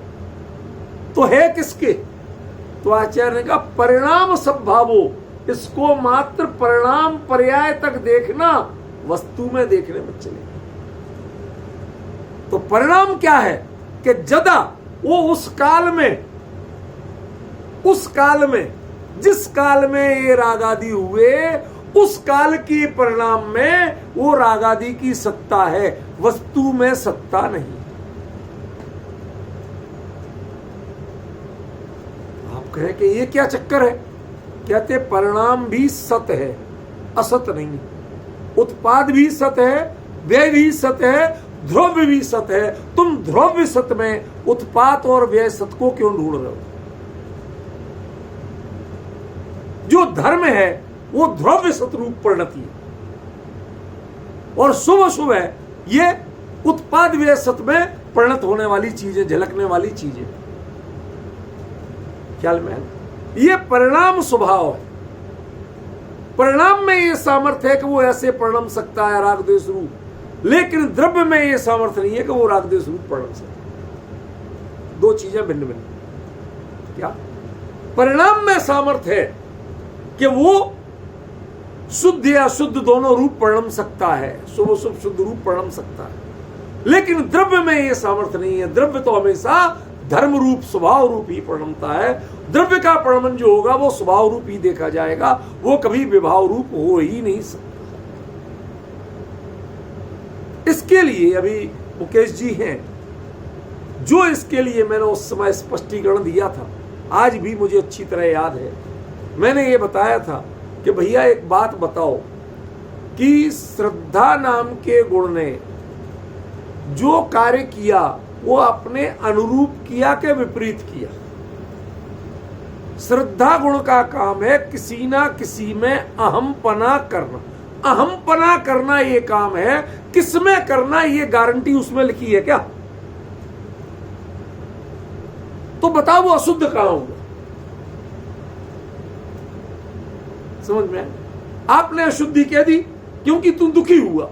तो है किसके? तो आचार्य ने कहा परिणाम संभावो, इसको मात्र परिणाम पर्याय तक देखना, वस्तु में देखने में चले। तो परिणाम क्या है कि जदा वो उस काल में जिस काल में ये रागादि हुए, उस काल के परिणाम में वो रागादि की सत्ता है, वस्तु में सत्ता नहीं। आप कहें कि ये क्या चक्कर है? कहते परिणाम भी सत्य है, असत नहीं। उत्पाद भी सत्य है, व्यय भी सत्य है, ध्रुव भी सत्य है। तुम ध्रुव सत्य में उत्पाद और व्यय सत्य को क्यों ढूंढ रहे हो? जो धर्म है वो ध्रुव सतरूप परिणति है। और शुभ अशुभ है, ये उत्पाद व्यय सत में परिणत होने वाली चीजें, झलकने वाली चीजें। ख्याल में ये परिणाम स्वभाव है। परिणाम में ये सामर्थ्य है कि वो ऐसे परिणम सकता है राग द्वेष रूप, लेकिन द्रव्य में ये सामर्थ्य नहीं है कि वो राग द्वेष रूप परिणम सकता है। दो चीजें भिन्न भिन्न। क्या परिणाम में सामर्थ्य है कि वो शुद्ध या शुद्ध दोनों रूप परिणम सकता है, शुभ शुभ शुद्ध रूप परिणम सकता है, लेकिन द्रव्य में ये सामर्थ्य नहीं है। द्रव्य तो हमेशा धर्म रूप स्वभाव रूप ही परिणमता है। द्रव्य का परिणमन जो होगा वो स्वभाव रूप ही देखा जाएगा, वो कभी विभाव रूप हो ही नहीं सकता। इसके लिए अभी मुकेश जी हैं जो इसके लिए मैंने उस समय स्पष्टीकरण दिया था, आज भी मुझे अच्छी तरह याद है। मैंने ये बताया था कि भैया एक बात बताओ कि श्रद्धा नाम के गुण ने जो कार्य किया वो अपने अनुरूप किया के विपरीत किया। श्रद्धा गुण का काम है किसी ना किसी में अहमपना करना। अहमपना करना ये काम है, किसमें करना ये गारंटी उसमें लिखी है क्या? तो बताओ वो अशुद्ध कहां होगा? समझ में? आपने अशुद्धि कह दी क्योंकि तुम दुखी हुआ।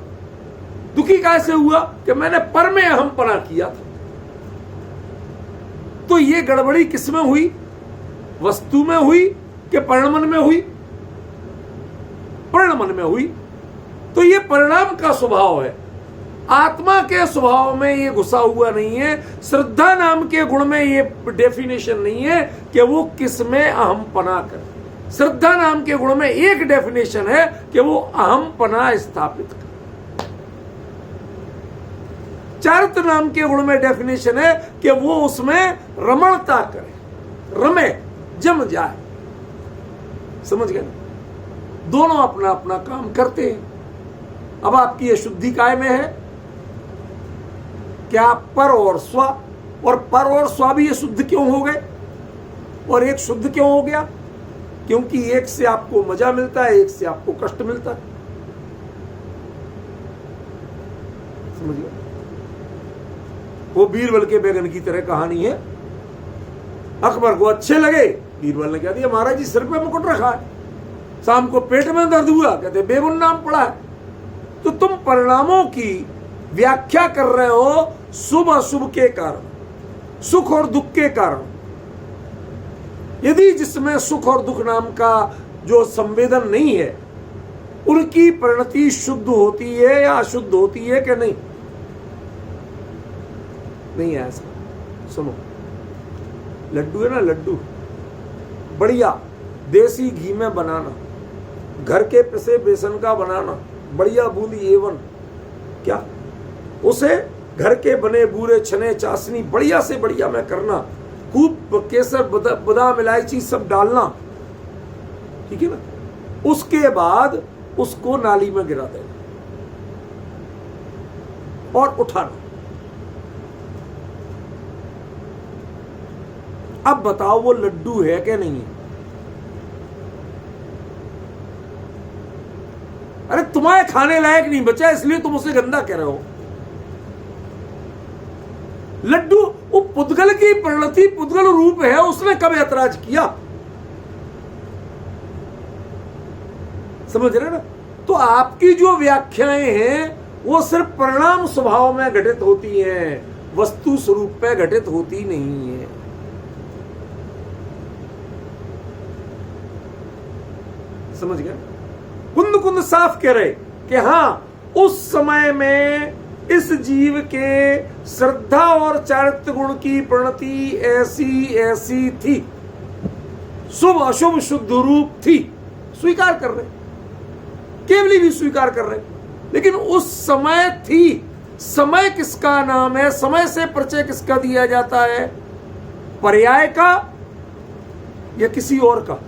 दुखी कैसे हुआ? कि मैंने पर में अहमपना किया था। तो ये गड़बड़ी किसमें हुई? वस्तु में हुई कि परिणमन में हुई? परिणमन में हुई। तो ये परिणाम का स्वभाव है, आत्मा के स्वभाव में ये घुसा हुआ नहीं है। श्रद्धा नाम के गुण में ये डेफिनेशन नहीं है कि वो किसमें अहमपना करे। श्रद्धा नाम के गुण में एक डेफिनेशन है कि वो अहमपना स्थापित करे। चारित्र नाम के गुण में डेफिनेशन है कि वो उसमें रमणता करे, रमे, जम जाए। समझ गए? दोनों अपना अपना काम करते हैं। अब आपकी अशुद्धि काय में है? क्या पर और स्व, और पर और स्व भी ये शुद्ध क्यों हो गए और एक शुद्ध क्यों हो गया? क्योंकि एक से आपको मजा मिलता है, एक से आपको कष्ट मिलता है। समझिए, वो बीरबल के बैगन की तरह कहानी है। अकबर को अच्छे लगे, बीरबल ने कह दिया महाराज जी सिर पे मुकुट रखा है, शाम को पेट में दर्द हुआ, कहते बेगुन नाम पड़ा है। तो तुम परिणामों की व्याख्या कर रहे हो शुभ अशुभ के कारण, सुख और दुख के कारण। यदि जिसमें सुख और दुख नाम का जो संवेदन नहीं है, उनकी परिणति शुद्ध होती है या अशुद्ध होती है कि नहीं? नहीं है ऐसा। सुनो, लड्डू है ना, लड्डू बढ़िया देसी घी में बनाना, घर के पिसे बेसन का बनाना, बढ़िया बूंदी एवन, क्या उसे घर के बने बूरे छने चाशनी बढ़िया से बढ़िया में करना, खूब केसर बादाम इलायची सब डालना, ठीक है ना। उसके बाद उसको नाली में गिरा देना और उठाना। अब बताओ वो लड्डू है कि नहीं है? अरे तुम्हारे खाने लायक नहीं बचा इसलिए तुम उसे गंदा कह रहे हो। लड्डू वो पुद्गल की परिणति, पुद्गल रूप है, उसने कब ऐतराज किया? समझ रहे ना? तो आपकी जो व्याख्याएं हैं वो सिर्फ परिणाम स्वभाव में घटित होती हैं, वस्तु स्वरूप पे घटित होती नहीं है। समझ गए? कुंद कुंद साफ कह रहे कि हाँ, उस समय में इस जीव के श्रद्धा और चारित्र गुण की परिणति ऐसी ऐसी थी, शुभ अशुभ शुद्ध रूप थी। स्वीकार कर रहे, केवली भी स्वीकार कर रहे, लेकिन उस समय थी। समय किसका नाम है? समय से परिचय किसका दिया जाता है? पर्याय का या किसी और का?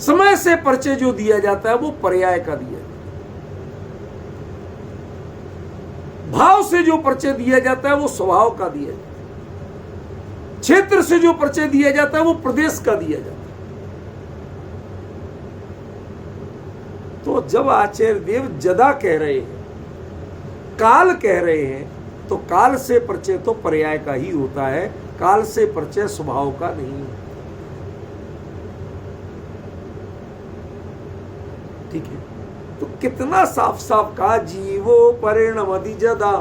समय से परिचय जो दिया जाता है वो पर्याय का दिया जाता है। भाव से जो परिचय दिया जाता है वो स्वभाव का दिया जाता है। क्षेत्र से जो परिचय दिया जाता है वो प्रदेश का दिया जाता है। तो तो जब आचार्य देव जदा कह रहे हैं, काल कह रहे हैं, तो काल से परिचय तो पर्याय का ही होता है, काल से परिचय स्वभाव का नहीं है। ठीक है, तो कितना साफ साफ कहा, जीवो परिणमति जदा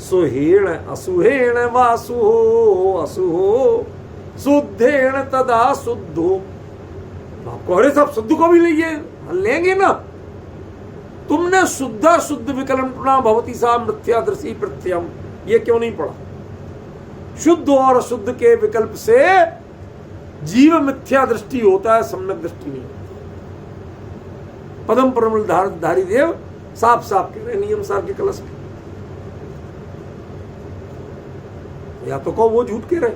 सुहेण असुहेण वासुहो असुहो शुद्धेण तदा शुद्धो। आपको अरे साहब शुद्ध को भी लेंगे ना, तुमने शुद्धा शुद्ध विकल्पना भवती सा मिथ्यादृशी प्रत्यम, ये क्यों नहीं पढ़ा? शुद्ध और अशुद्ध के विकल्प से जीव मिथ्या दृष्टि होता है, सम्यक दृष्टि नहीं होती। पदम परमल धारी देव साफ साफ कह रहे नियम सार के कलश में। या तो कहो वो झूठ कह रहे,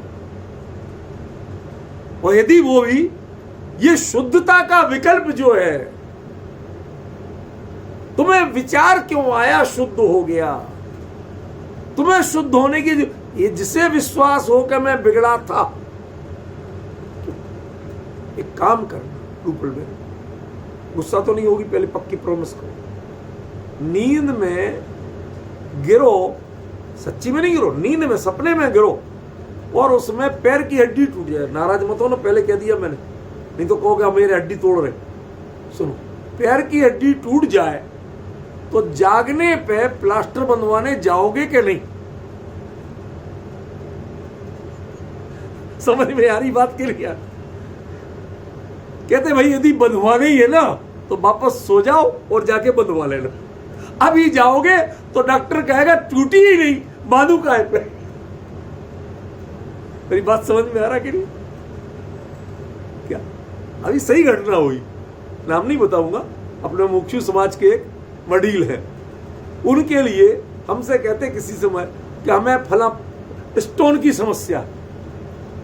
और यदि वो भी, ये शुद्धता का विकल्प जो है, तुम्हें विचार क्यों आया शुद्ध हो गया, तुम्हें शुद्ध होने की, ये जिसे विश्वास हो कि मैं बिगड़ा था, एक काम करना, ऊपर में गुस्सा तो नहीं होगी, पहले पक्की प्रॉमिस करो। नींद में गिरो, सच्ची में नहीं गिरो, नींद में सपने में गिरो, और उसमें पैर की हड्डी टूट जाए, नाराज मत हो ना, पहले कह दिया मैंने, नहीं तो कहोगे मेरी हड्डी तोड़ रहे। सुनो, पैर की हड्डी टूट जाए तो जागने पे प्लास्टर बंधवाने जाओगे कि नहीं? समझ में आ रही बात के लिए? कहते भाई यदि बंधवाने ही है ना तो वापस सो जाओ और जाके बंधवा लेना। अभी जाओगे तो डॉक्टर कहेगा टूटी ही नहीं, बांधू का है पे। मेरी बात समझ में आ रहा कि नहीं? क्या अभी सही घटना हुई, नाम नहीं बताऊंगा, अपने मुक्षु समाज के एक वडील है, उनके लिए हमसे कहते किसी समय कि हमें फला स्टोन की समस्या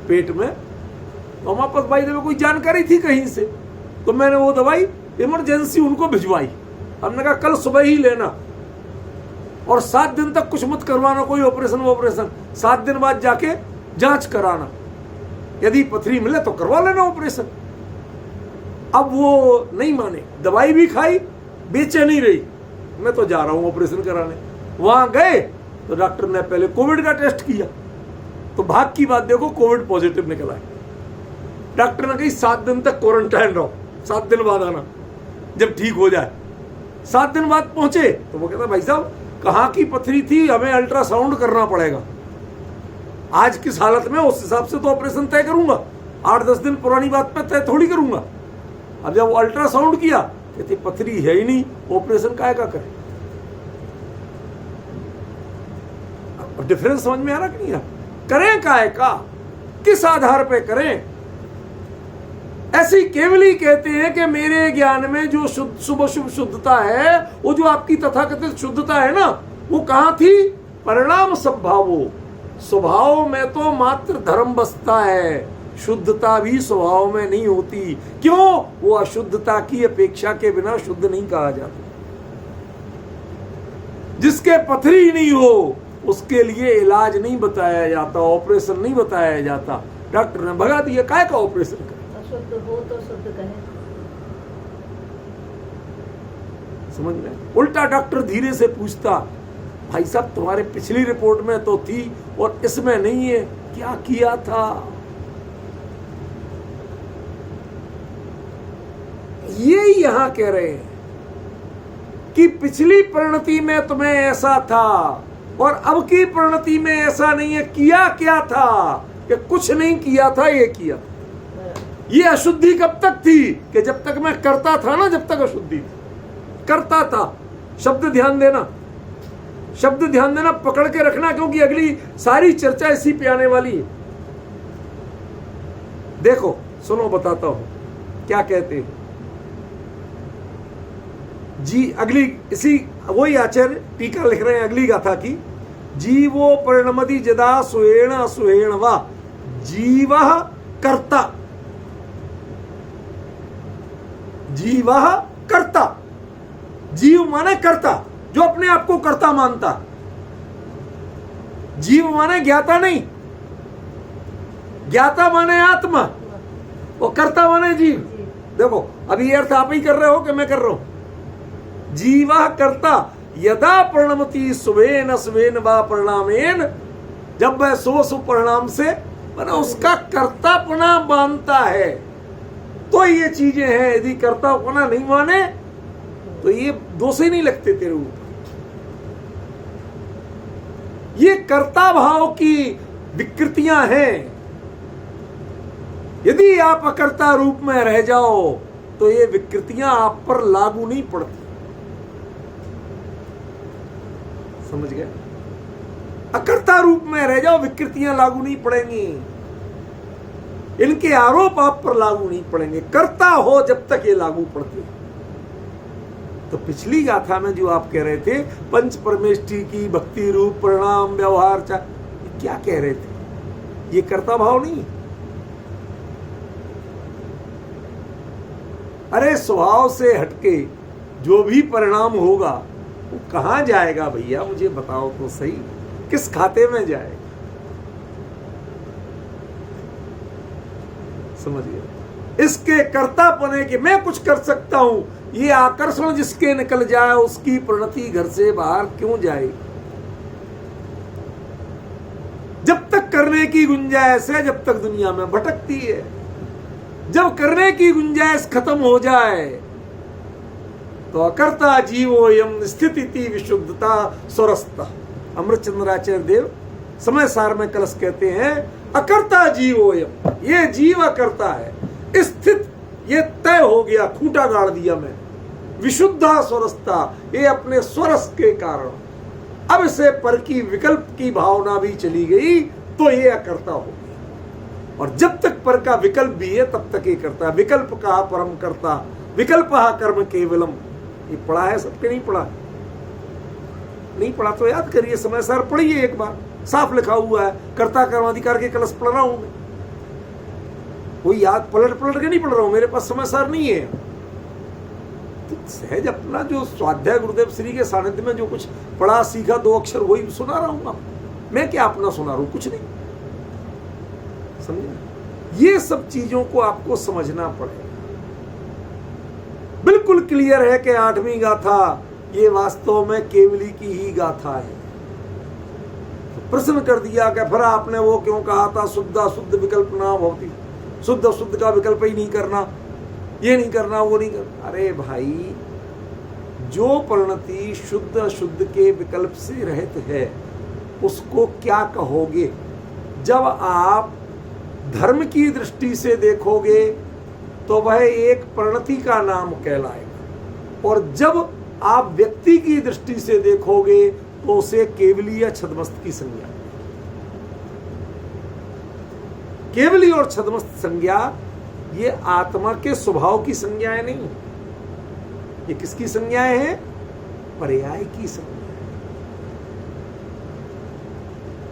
पेट में, तो हमारे पास भाई ने कोई जानकारी थी कहीं से, तो मैंने वो दवाई इमरजेंसी उनको भिजवाई। हमने कहा कल सुबह ही लेना, और 7 दिन तक कुछ मत करवाना, कोई ऑपरेशन, 7 दिन बाद जाके जांच कराना, यदि पथरी मिले तो करवा लेना ऑपरेशन। अब वो नहीं माने, दवाई भी खाई, बेचैनी रही, मैं तो जा रहा हूं ऑपरेशन कराने। वहां गए तो डॉक्टर ने पहले कोविड का टेस्ट किया, तो भाग की बात देखो कोविड पॉजिटिव निकला है। डॉक्टर ने कही 7 दिन तक क्वारंटाइन रहो, 7 दिन बाद आना जब ठीक हो जाए। 7 दिन बाद पहुंचे तो वो कहता भाई साहब कहाँ की पथरी थी, हमें अल्ट्रासाउंड करना पड़ेगा। आज किस हालत में, उस हिसाब से तो ऑपरेशन तय करूंगा, 8-10 दिन पुरानी बात पे तय थोड़ी करूंगा। अब जब अल्ट्रासाउंड किया कहते पथरी है ही नहीं, ऑपरेशन काहे का करें? अब डिफरेंस समझ में आ रहा कि नहीं? करें काहे का, किस आधार पे करें? ऐसी केवली कहते हैं कि मेरे ज्ञान में जो शुभ शुभ शुद्धता है, वो जो आपकी तथाकथित शुद्धता है ना, वो कहां थी? परिणाम संभावो, स्वभाव में तो मात्र धर्म बसता है, शुद्धता भी स्वभाव में नहीं होती। क्यों? वो अशुद्धता की अपेक्षा के बिना शुद्ध नहीं कहा जाता। जिसके पथरी नहीं हो उसके लिए इलाज नहीं बताया जाता, ऑपरेशन नहीं बताया जाता। डॉक्टर ने भगा दिया, काय का ऑपरेशन कर? अशुद्ध हो तो शुद्ध कहे। समझ में? उल्टा डॉक्टर धीरे से पूछता, भाई साहब तुम्हारे पिछली रिपोर्ट में तो थी और इसमें नहीं है, क्या किया था? ये यहां कह रहे हैं कि पिछली परिणति में तुम्हें ऐसा था और अब की परिणति में ऐसा नहीं है। किया क्या था? कि कुछ नहीं किया था, ये किया था। ये अशुद्धि कब तक थी? कि जब तक मैं करता था ना, जब तक अशुद्धि थी। करता था, शब्द ध्यान देना, शब्द ध्यान देना, पकड़ के रखना, क्योंकि अगली सारी चर्चा इसी पे आने वाली है। देखो सुनो, बताता हूं क्या कहते हैं जी। अगली इसी वही आचार्य टीका लिख रहे हैं अगली गाथा की। जीवो परिणमति जदा सुहेण असुहेण वा जीवः कर्ता। जीवः कर्ता, जीव माने कर्ता, जो अपने आप को कर्ता मानता। जीव माने ज्ञाता नहीं, ज्ञाता माने आत्मा, और कर्ता माने जीव। देखो अभी ये अर्थ आप ही कर रहे हो कि मैं कर रहा हूं? जीवा कर्ता यदा परिणमति सुवेन स्वेन वा परिणामेन, जब वह सो परिणाम से मैंने उसका कर्तापना मानता है तो ये चीजें हैं। यदि कर्तापना नहीं माने तो ये दोष ही नहीं लगते तेरे ऊपर। ये कर्ता भाव की विकृतियां हैं। यदि आप अकर्ता रूप में रह जाओ तो ये विकृतियां आप पर लागू नहीं पड़ती। समझ गए? अकर्ता रूप में रह जाओ, विकृतियां लागू नहीं पड़ेंगी, इनके आरोप आप पर लागू नहीं पड़ेंगे। कर्ता हो जब तक ये लागू पड़ते। तो पिछली गाथा में जो आप कह रहे थे पंच परमेष्ठी की भक्ति रूप परिणाम व्यवहार ये क्या कह रहे थे? ये कर्ता भाव नहीं। अरे स्वभाव से हटके जो भी परिणाम होगा वो कहां जाएगा भैया? मुझे बताओ तो सही, किस खाते में जाएगा? समझिए, इसके कर्तापने के मैं कुछ कर सकता हूं, ये आकर्षण जिसके निकल जाए उसकी प्रणति घर से बाहर क्यों जाए? जब तक करने की गुंजाइश है, जब तक दुनिया में भटकती है। जब करने की गुंजाइश खत्म हो जाए तो अकर्ता जीवोयम स्थिति विशुद्धता स्वरस्ता। अमृतचंद्राचार्य देव समय सार में कलश कहते हैं अकर्ता जीवोयम, ये जीव अकर्ता है, स्थित ये तय हो गया, खूंटा गाड़ दिया मैं। विशुद्धा स्वरस्ता, ये अपने स्वरस के कारण। अब इसे पर की विकल्प की भावना भी चली गई तो ये अकर्ता हो गया। और जब तक पर का विकल्प भी है तब तक ये करता। विकल्प का परम कर्ता, विकल्प कर्म केवलम। ये पढ़ा है सबके? नहीं पढ़ा? नहीं पढ़ा तो याद करिए, समय सार पढ़िए एक बार, साफ लिखा हुआ है। कर्ता कर्माधिकार के कलश पढ़ रहा हूं मैं, कोई याद पलट पलट के नहीं पढ़ रहा हूं, मेरे पास समय सार नहीं है। तो सहज अपना जो स्वाध्याय गुरुदेव श्री के सानिध्य में जो कुछ पढ़ा सीखा, 2 अक्षर वही सुना रहा हूं आपको। मैं क्या अपना सुना रहा हूं? कुछ नहीं। समझे? ये सब चीजों को आपको समझना पड़ेगा। बिल्कुल क्लियर है कि 8वीं गाथा ये वास्तव में केवली की ही गाथा है। तो प्रश्न कर दिया कि फिर आपने वो क्यों कहा था शुद्ध शुद्ध विकल्प ना भवति, शुद्ध शुद्ध का विकल्प ही नहीं करना, ये नहीं करना, वो नहीं करना। अरे भाई, जो परिणति शुद्ध शुद्ध के विकल्प से रहित है उसको क्या कहोगे? जब आप धर्म की दृष्टि से देखोगे तो वह एक परिणति का नाम कहलाएगा, और जब आप व्यक्ति की दृष्टि से देखोगे तो उसे केवली या छद्मस्त की संज्ञा। केवली और छद्मस्त संज्ञा ये आत्मा के स्वभाव की संज्ञाएं नहीं, ये किसकी संज्ञाएं हैं? पर्याय की संज्ञा।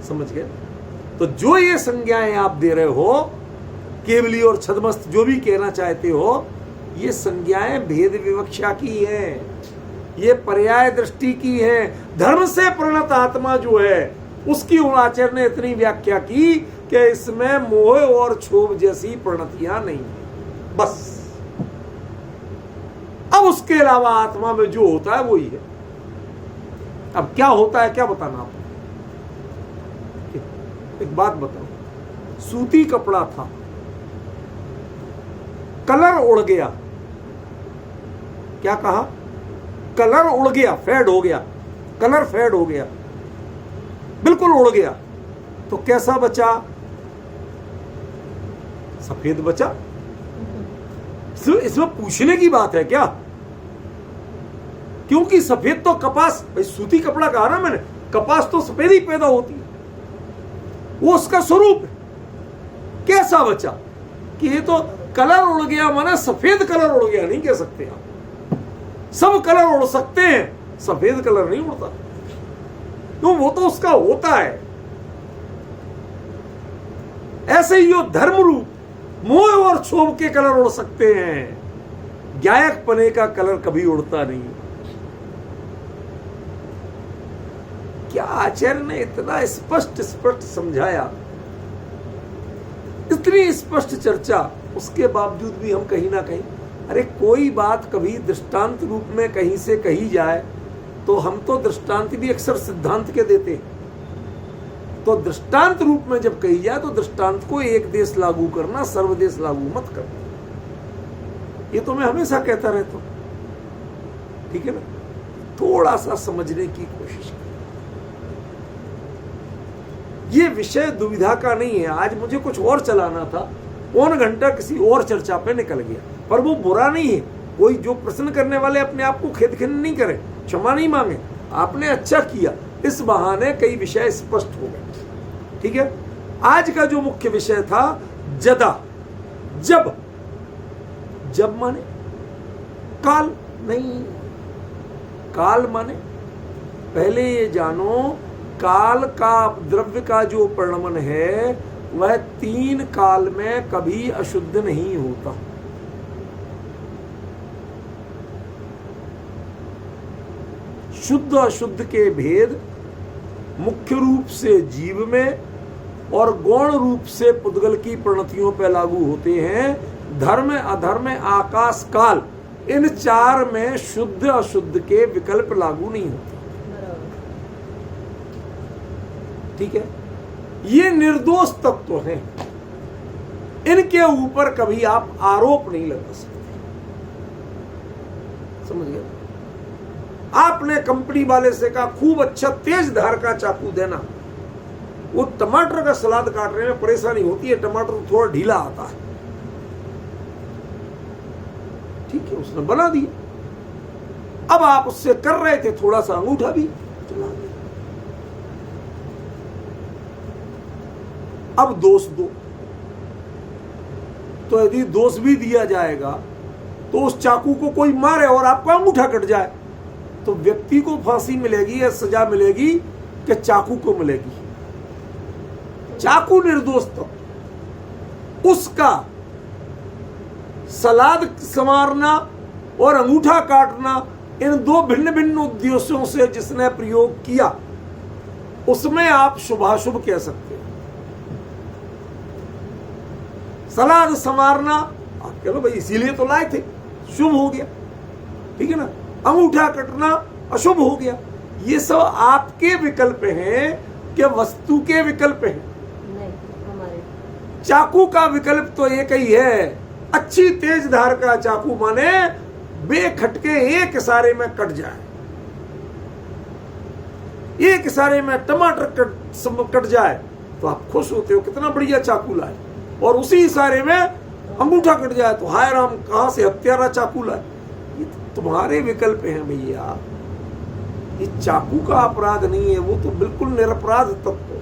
समझ गए? तो जो ये संज्ञाएं आप दे रहे हो, केवली और छद्मस्त जो भी कहना चाहते हो, ये संज्ञाएं भेद विवक्षा की है, ये पर्याय दृष्टि की है। धर्म से परिणत आत्मा जो है उसकी आचार्य ने इतनी व्याख्या की कि इसमें मोह और क्षोभ जैसी परिणतियां नहीं है, बस। अब उसके अलावा आत्मा में जो होता है वही है। अब क्या होता है, क्या बताना आपको? एक बात बताओ, सूती कपड़ा था, कलर उड़ गया। क्या कहा? कलर उड़ गया, फेड हो गया, कलर फेड हो गया, बिल्कुल उड़ गया। तो कैसा बचा? सफेद बचा। इसमें पूछने की बात है क्या? क्योंकि सफेद तो कपास, सूती कपड़ा कहा ना मैंने, कपास तो सफेद ही पैदा होती है, वो उसका स्वरूप है। कैसा बचा? कि ये तो कलर उड़ गया, माना सफेद कलर उड़ गया नहीं कह सकते आप। सब कलर उड़ सकते हैं, सफेद कलर नहीं उड़ता, तो वो तो उसका होता है। ऐसे ही यो धर्म रूप मोह और क्षोभ के कलर उड़ सकते हैं, ज्ञायक पने का कलर कभी उड़ता नहीं। क्या आचार्य ने इतना स्पष्ट स्पष्ट समझाया, इतनी स्पष्ट चर्चा, उसके बावजूद भी हम कहीं ना कहीं अरे कोई बात कभी दृष्टांत रूप में कहीं से कही जाए तो हम तो दृष्टांत भी अक्सर सिद्धांत के देते हैं। तो दृष्टांत रूप में जब कही जाए तो दृष्टांत को एक देश लागू करना, सर्वदेश लागू मत करना। ये तो मैं हमेशा कहता रहता हूं, ठीक है ना। थोड़ा सा समझने की कोशिश करें। ये विषय दुविधा का नहीं है। आज मुझे कुछ और चलाना था, पौन घंटा किसी और चर्चा पे निकल गया, पर वो बुरा नहीं है। कोई जो प्रश्न करने वाले अपने आप को खेद खिन्न नहीं करे, क्षमा नहीं मांगे, आपने अच्छा किया। इस बहाने कई विषय स्पष्ट हो गए, ठीक है। आज का जो मुख्य विषय था जदा, जब, जब माने काल नहीं, काल माने पहले ये जानो, काल का द्रव्य का जो परिणमन है वह 3 काल में कभी अशुद्ध नहीं होता। शुद्ध अशुद्ध के भेद मुख्य रूप से जीव में और गौण रूप से पुद्गल की प्रणतियों पर लागू होते हैं। धर्म, अधर्म, आकाश, काल, इन 4 में शुद्ध अशुद्ध के विकल्प लागू नहीं होते, ठीक है। ये निर्दोष तत्व हैं, इनके ऊपर कभी आप आरोप नहीं लगा सकते, समझ गए। आपने कंपनी वाले से कहा खूब अच्छा तेज धार का चाकू देना, वो टमाटर का सलाद काटने में परेशानी होती है, टमाटर थोड़ा ढीला आता है, ठीक है, उसने बना दिया। अब आप उससे कर रहे थे, थोड़ा सा अंगूठा भी चला दिया। अब दोष दो, तो यदि दोष भी दिया जाएगा तो उस चाकू को कोई मारे और आपका अंगूठा कट जाए तो व्यक्ति को फांसी मिलेगी या सजा मिलेगी कि चाकू को मिलेगी? चाकू निर्दोष तो उसका सलाद संवारना और अंगूठा काटना, इन 2 भिन्न भिन्न उद्देश्यों से जिसने प्रयोग किया, उसमें आप शुभाशुभ कह सकते हैं। सलाद संवारना आप कह लो भाई इसीलिए तो लाए थे, शुभ हो गया, ठीक है ना। अंगूठा कटना अशुभ हो गया। ये सब आपके विकल्प हैं कि वस्तु के विकल्प हैं? नहीं, हमारे। चाकू का विकल्प तो एक ही है, अच्छी तेज धार का चाकू माने बेखटके एक इशारे में कट जाए, एक इशारे में टमाटर कट जाए तो आप खुश होते हो, कितना बढ़िया चाकू लाए, और उसी इशारे में अंगूठा कट जाए तो हाय राम, कहां से हत्यारा चाकू लाए। ये तो तुम्हारे विकल्प हैं भैया, ये चाकू का अपराध नहीं है, वो तो बिल्कुल निरपराध तत्व।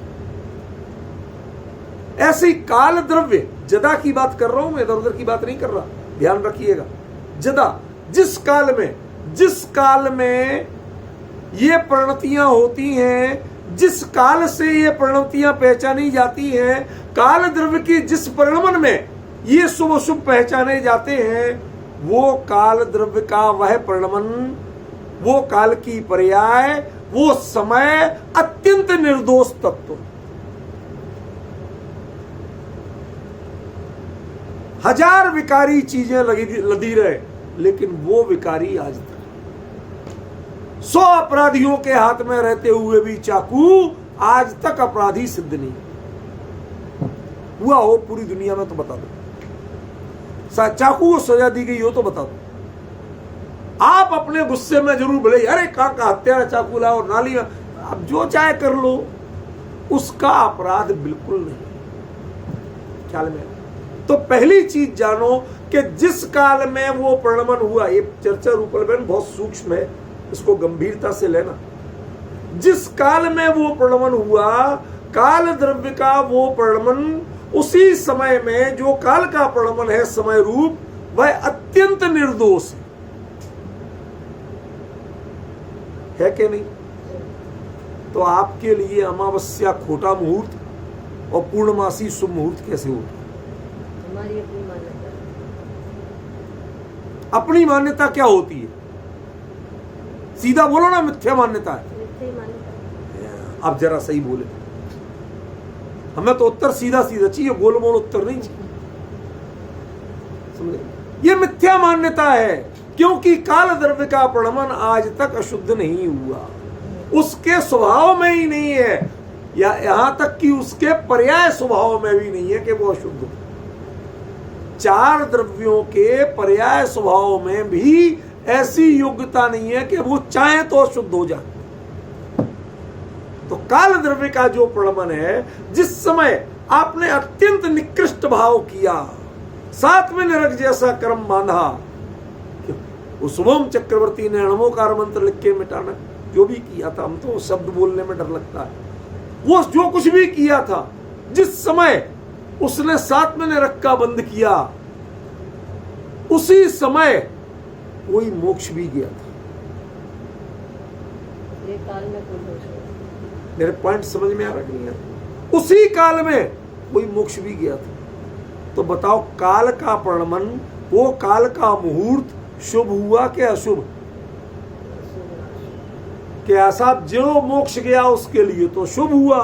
ऐसे काल द्रव्य, जदा की बात कर रहा हूं मैं, इधर उधर की बात नहीं कर रहा, ध्यान रखिएगा। जदा, जिस काल में ये परिणतियां होती हैं, जिस काल से ये परिणतियां पहचानी जाती हैं, काल द्रव्य की जिस परिणमन में ये शुभ अशुभ पहचाने जाते हैं, वो काल द्रव्य का वह परिणमन, वो काल की पर्याय, वो समय अत्यंत निर्दोष तत्व। हजार विकारी चीजें लदी रहे, लेकिन वो विकारी आज तक 100 अपराधियों के हाथ में रहते हुए भी चाकू आज तक अपराधी सिद्ध नहीं हुआ हो पूरी दुनिया में, तो बता दो। चाकू को सजा दी गई हो तो बता दो। आप अपने गुस्से में जरूर बोले अरे का हत्यारा चाकू लाओ, नाली में आप जो चाहे कर लो, उसका अपराध बिल्कुल नहीं। ख्याल में तो पहली चीज जानो कि जिस काल में वो परिणमन हुआ, ये चर्चा रूपलबेन बहुत सूक्ष्म है, इसको गंभीरता से लेना। जिस काल में वो परिणमन हुआ, काल द्रव्य का वो परिणमन, उसी समय में जो काल का परिणमन है समय रूप, वह अत्यंत निर्दोष है कि नहीं? तो आपके लिए अमावस्या खोटा मुहूर्त और पूर्णमासी शुभ मुहूर्त कैसे होता? हमारी अपनी मान्यता। अपनी मान्यता क्या होती है? सीधा बोलो ना, मिथ्या मान्यता है। मिथ्या मान्यता। आप जरा सही बोले, हमें तो उत्तर सीधा सीधा चाहिए, गोल मोल उत्तर नहीं चाहिए, समझे? ये मिथ्या मान्यता है, क्योंकि काल द्रव्य का प्रणमन आज तक अशुद्ध नहीं हुआ, उसके स्वभाव में ही नहीं है, या यहां तक कि उसके पर्याय स्वभाव में भी नहीं है कि वो अशुद्ध हो। चार द्रव्यों के पर्याय स्वभाव में भी ऐसी योग्यता नहीं है कि वो चाहे तो अशुद्ध हो जाए। तो काल द्रव्य का जो प्रणमन है, जिस समय आपने अत्यंत निकृष्ट भाव किया, साथ में नरक जैसा कर्म बांधा, उस शुभम चक्रवर्ती ने नमोकार मंत्र लिख के मिटाना जो भी किया था, हम तो शब्द बोलने में डर लगता है, वो जो कुछ भी किया था, जिस समय उसने साथ में नरक का बंद किया, उसी समय कोई मोक्ष भी गया था। ये काल में कोई दोष नहीं। मेरे पॉइंट समझ में आ रहा नहीं है? उसी काल में कोई मोक्ष भी गया था। तो बताओ, काल का प्रणमन, वो काल का मुहूर्त शुभ हुआ कि अशुभ? कि ऐसा जो मोक्ष गया उसके लिए तो शुभ हुआ,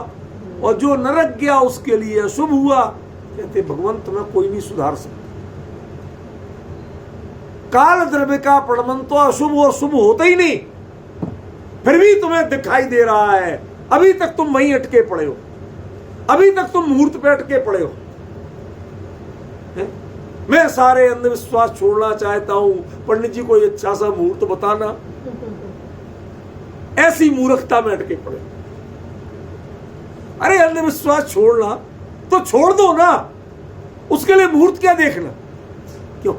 और जो नरक गया उसके लिए अशुभ हुआ। कहते भगवान तुम्हें कोई नहीं सुधार सकता। काल द्रव्य का प्रणमन तो अशुभ और शुभ होता ही नहीं, फिर भी तुम्हें दिखाई दे रहा है। अभी तक तुम वहीं अटके पड़े हो, अभी तक तुम मुहूर्त पे अटके पड़े हो। मैं सारे अंधविश्वास छोड़ना चाहता हूं, पंडित जी कोई अच्छा सा मुहूर्त बताना। ऐसी मूर्खता में अटके पड़े। अरे अंधविश्वास छोड़ना तो छोड़ दो ना, उसके लिए मुहूर्त क्या देखना? क्यों?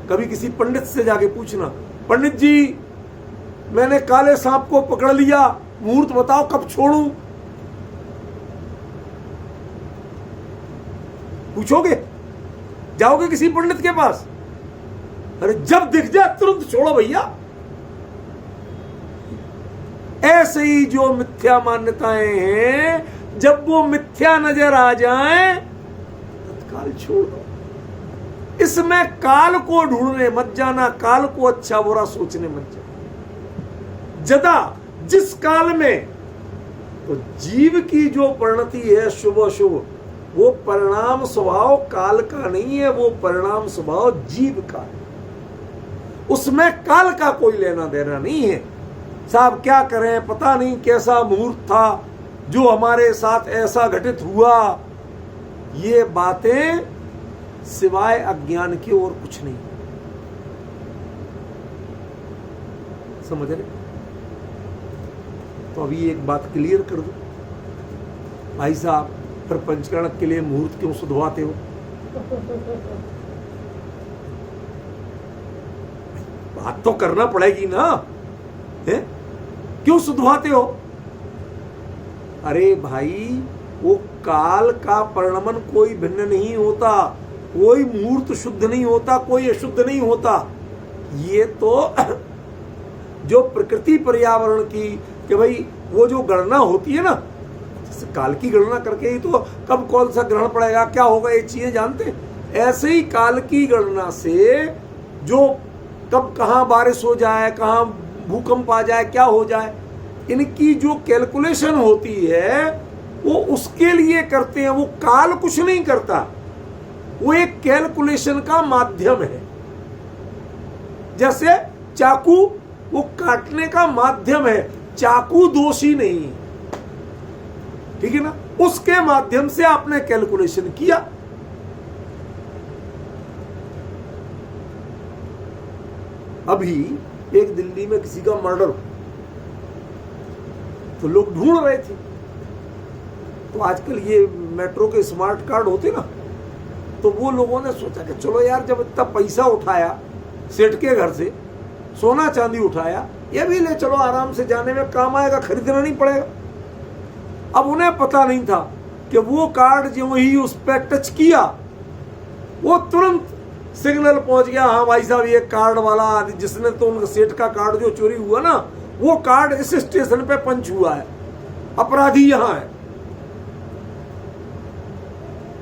कभी किसी पंडित से जाके पूछना, पंडित जी मैंने काले सांप को पकड़ लिया, मुहूर्त बताओ कब छोड़ूं? पूछोगे? जाओगे किसी पंडित के पास? अरे जब दिख जाए तुरंत छोड़ो भैया। ऐसे ही जो मिथ्या मान्यताएं हैं, जब वो मिथ्या नजर आ जाएं, तत्काल छोड़ दो। इसमें काल को ढूंढने मत जाना, काल को अच्छा बुरा सोचने मत जाना। जदा जिस काल में तो जीव की जो परिणति है शुभ अशुभ, वो परिणाम स्वभाव काल का नहीं है, वो परिणाम स्वभाव जीव का है। उसमें काल का कोई लेना देना नहीं है। साहब क्या करें, पता नहीं कैसा मुहूर्त था जो हमारे साथ ऐसा घटित हुआ। ये बातें सिवाय अज्ञान की और कुछ नहीं। समझ रहे? तो अभी एक बात क्लियर कर दो भाई साहब, फिर पंचकरण के लिए मुहूर्त क्यों सुधवाते हो? बात तो करना पड़ेगी ना, है? क्यों सुधवाते हो? अरे भाई, वो काल का परिणमन कोई भिन्न नहीं होता, कोई मुहूर्त शुद्ध नहीं होता, कोई अशुद्ध नहीं होता। ये तो जो प्रकृति पर्यावरण की, कि भाई वो जो गणना होती है ना, जैसे काल की गणना करके ही तो कब कौन सा ग्रहण पड़ेगा, क्या होगा, ये चीजें जानते हैं। ऐसे ही काल की गणना से जो कब कहाँ बारिश हो जाए, कहाँ भूकंप आ जाए, क्या हो जाए, इनकी जो कैलकुलेशन होती है वो उसके लिए करते हैं। वो काल कुछ नहीं करता, वो एक कैलकुलेशन का माध्यम है। जैसे चाकू वो काटने का माध्यम है, चाकू दोषी नहीं, ठीक है ना? उसके माध्यम से आपने कैलकुलेशन किया। अभी एक दिल्ली में किसी का मर्डर, तो लोग ढूंढ रहे थे। तो आजकल ये मेट्रो के स्मार्ट कार्ड होते ना, तो वो लोगों ने सोचा कि चलो यार, जब इतना पैसा उठाया सेठ के घर से, सोना चांदी उठाया, ये भी ले चलो, आराम से जाने में काम आएगा, खरीदना नहीं पड़ेगा। अब उन्हें पता नहीं था कि वो कार्ड जो ही उस पर टच किया, वो तुरंत सिग्नल पहुंच गया, हाँ भाई साहब ये कार्ड वाला जिसने, तो उनका सेठ का कार्ड जो चोरी हुआ ना, वो कार्ड इस स्टेशन पे पंच हुआ है, अपराधी यहां है।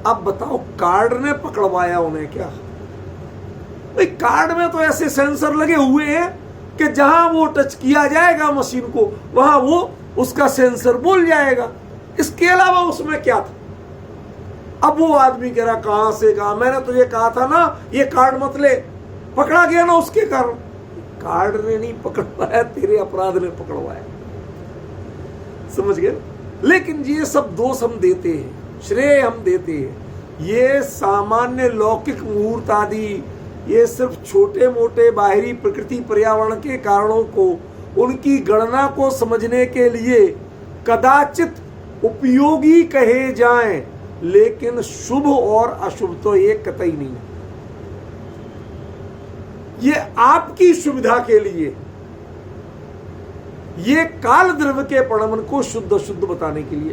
अब बताओ, कार्ड ने पकड़वाया उन्हें क्या? भाई कार्ड में तो ऐसे सेंसर लगे हुए हैं कि जहां वो टच किया जाएगा मशीन को, वहां वो उसका सेंसर बोल जाएगा। इसके अलावा उसमें क्या था? अब वो आदमी कह रहा कहां से कहा, मैंने तुझे कहा था ना ये कार्ड मत ले, पकड़ा गया ना उसके कारण। कार्ड ने नहीं पकड़वाया, तेरे अपराध ने पकड़वाया। समझ गए? लेकिन ये सब दोष हम देते हैं, श्रेय हम देते हैं। ये सामान्य लौकिक मुहूर्त आदि, ये सिर्फ छोटे मोटे बाहरी प्रकृति पर्यावरण के कारणों को, उनकी गणना को समझने के लिए कदाचित उपयोगी कहे जाएं, लेकिन शुभ और अशुभ तो ये कतई नहीं है। ये आपकी सुविधा के लिए, ये काल द्रव्य के प्रणमन को शुद्ध शुद्ध बताने के लिए।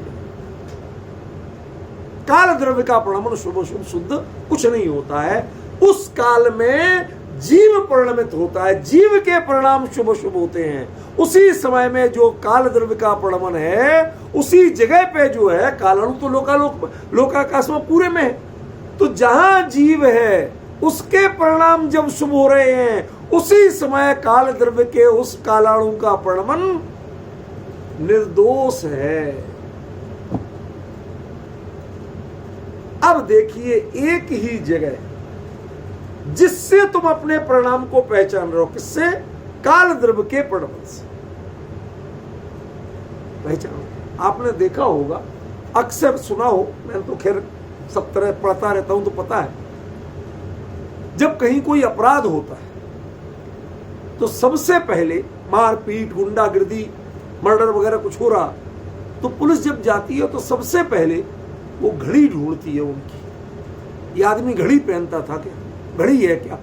काल द्रव्य का प्रणमन शुभ शुभ शुद्ध कुछ नहीं होता है। उस काल में जीव परिणमित होता है, जीव के परिणाम शुभ शुभ होते हैं। उसी समय में जो काल द्रव्य का प्रणमन है, उसी जगह पे जो है, कालाणु तो लोकाकाश में पूरे में है, तो जहां जीव है उसके परिणाम जब शुभ हो रहे हैं, उसी समय काल द्रव्य के उस कालाणु का प्रणमन निर्दोष है। अब देखिए, एक ही जगह जिससे तुम अपने परिणाम को पहचान रहे हो, किससे? काल द्रव्य के प्रणमन से पहचानो। आपने देखा होगा, अक्सर सुना हो, मैंने तो खैर सब तरह पढ़ता रहता हूं तो पता है, जब कहीं कोई अपराध होता है तो सबसे पहले मारपीट, गुंडागर्दी, मर्डर वगैरह कुछ हो रहा, तो पुलिस जब जाती है तो सबसे पहले वो घड़ी ढूंढती है उनकी। ये आदमी घड़ी पहनता था क्या? घड़ी है क्या?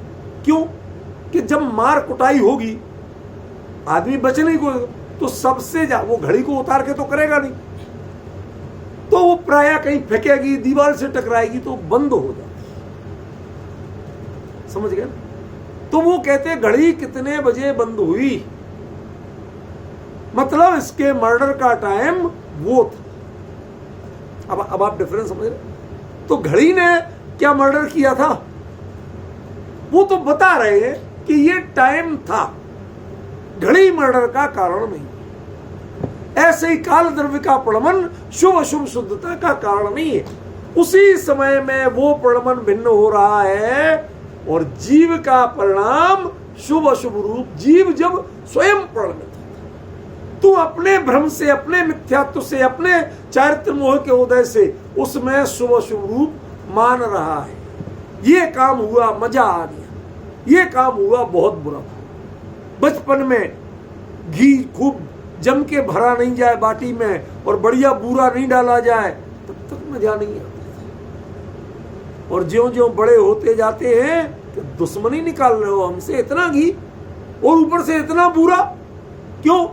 क्यों? कि जब मार कुटाई होगी, आदमी बचने को, तो सबसे वो घड़ी को उतार के तो करेगा नहीं, तो वो प्रायः कहीं फेंकेगी, दीवार से टकराएगी तो बंद हो जाती। समझ गए? तो वो कहते घड़ी कितने बजे बंद हुई, मतलब इसके मर्डर का टाइम वो था। अब आप डिफरेंस समझ रहे? तो घड़ी ने क्या मर्डर किया था? वो तो बता रहे हैं कि ये टाइम था, घड़ी मर्डर का कारण नहीं। ऐसे ही काल द्रव्य का प्रणमन शुभ अशुभ शुद्धता का कारण नहीं है। उसी समय में वो प्रणमन भिन्न हो रहा है और जीव का परिणाम शुभ अशुभ रूप, जीव जब स्वयं प्रणमित होता, तू अपने भ्रम से, अपने मिथ्यात्व से, अपने चारित्र मोह के उदय से उसमें शुभ अशुभ रूप मान रहा है। ये काम हुआ, मजा आ गया, ये काम हुआ, बहुत बुरा था। बचपन में घी खूब जम के भरा नहीं जाए बाटी में और बढ़िया बूरा नहीं डाला जाए, तब तक मजा नहीं आता। और ज्यों ज्यों बड़े होते जाते हैं तो दुश्मनी निकाल रहे हो हमसे, इतना घी और ऊपर से इतना बुरा क्यों?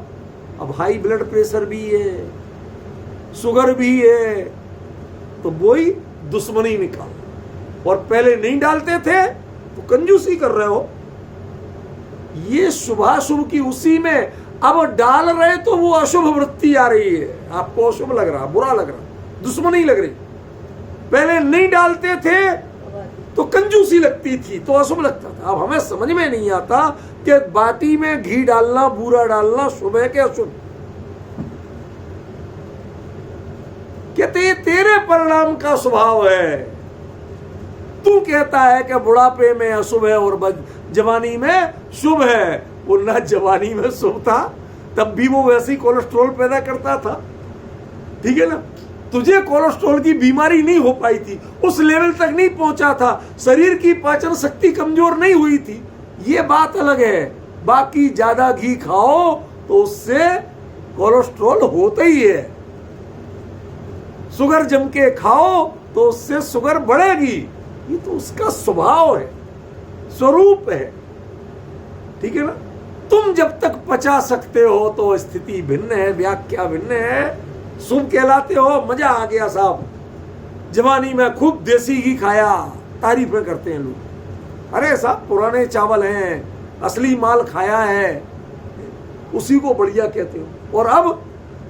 अब हाई ब्लड प्रेशर भी है, शुगर भी है, तो वही दुश्मनी निकाल। और पहले नहीं डालते थे तो कंजूसी कर रहे हो। ये शुभाशुभ की उसी में अब डाल रहे तो वो अशुभ वृत्ति आ रही है, आपको अशुभ लग रहा, बुरा लग रहा, दुश्मनी लग रही। पहले नहीं डालते थे तो कंजूसी लगती थी, तो अशुभ लगता था। अब हमें समझ में नहीं आता कि बाटी में घी डालना, बूरा डालना शुभ है कि अशुभ। कहते तेरे परिणाम का स्वभाव है। तू कहता है कि बुढ़ापे में अशुभ है और जवानी में शुभ है। वो ना जवानी में शुभ था, तब भी वो वैसी कोलेस्ट्रॉल पैदा करता था, ठीक है ना? तुझे कोलेस्ट्रॉल की बीमारी नहीं हो पाई थी, उस लेवल तक नहीं पहुंचा था, शरीर की पाचन शक्ति कमजोर नहीं हुई थी, ये बात अलग है। बाकी ज्यादा घी खाओ तो उससे कोलेस्ट्रॉल होता ही है। शुगर जम के खाओ तो उससे शुगर बढ़ेगी, ये तो उसका स्वभाव है, स्वरूप है, ठीक है ना? तुम जब तक पचा सकते हो तो स्थिति भिन्न है, व्याख्या भिन्न है। शुभ कहलाते हो, मजा आ गया साहब, जवानी में खूब देसी घी खाया, तारीफें करते हैं लोग। अरे साहब पुराने चावल हैं, असली माल खाया है, उसी को बढ़िया कहते हो। और अब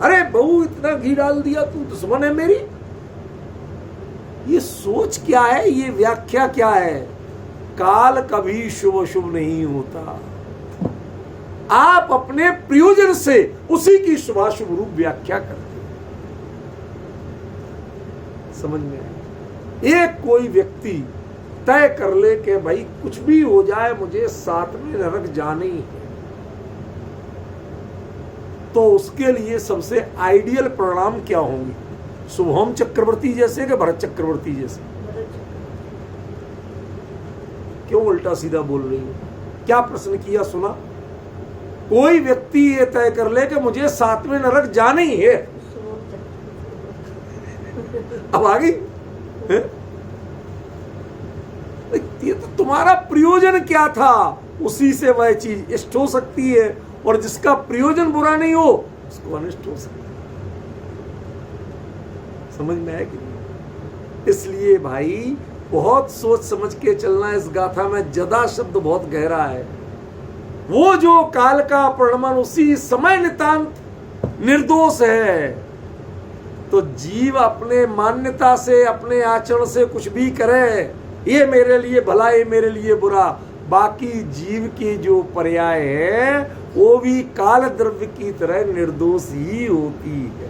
अरे बहू इतना घी डाल दिया, तू दुश्मन है मेरी। ये सोच क्या है, ये व्याख्या क्या है? काल कभी शुभ शुभ नहीं होता। आप अपने प्रयोजन से उसी की शुभाशुभ रूप व्याख्या करते हैं। समझ में आया? एक कोई व्यक्ति तय कर ले कि भाई कुछ भी हो जाए मुझे सातवें नरक जाना ही है, तो उसके लिए सबसे आइडियल परिणाम क्या होंगे? शुभम चक्रवर्ती जैसे कि भरत चक्रवर्ती जैसे? क्यों उल्टा सीधा बोल रही हो? क्या प्रश्न किया सुना? कोई व्यक्ति ये तय कर ले कि मुझे सातवें नरक जाना ही है, अब आ गई है? ये तो तुम्हारा प्रयोजन क्या था, उसी से वह चीज इष्ट हो सकती है, और जिसका प्रयोजन बुरा नहीं हो उसको अनिष्ट हो सकता है। समझ में आया कि नहीं? इसलिए भाई बहुत सोच समझ के चलना। इस गाथा में जदा शब्द बहुत गहरा है। वो जो काल का परिणमन उसी समय नितांत निर्दोष है, तो जीव अपने मान्यता से अपने आचरण से कुछ भी करे, ये मेरे लिए भला ये मेरे लिए बुरा, बाकी जीव की जो पर्याय है वो भी काल द्रव्य की तरह निर्दोष ही होती है।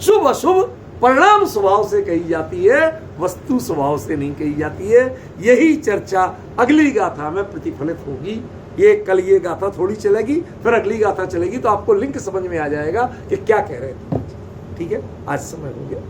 शुभ अशुभ परिणाम स्वभाव से कही जाती है, वस्तु स्वभाव से नहीं कही जाती है। यही चर्चा अगली गाथा में प्रतिफलित होगी। ये कल ये गाथा थोड़ी चलेगी, फिर अगली गाथा चलेगी, तो आपको लिंक समझ में आ जाएगा कि क्या कह रहे थे। ठीक है, आज समय हो गया।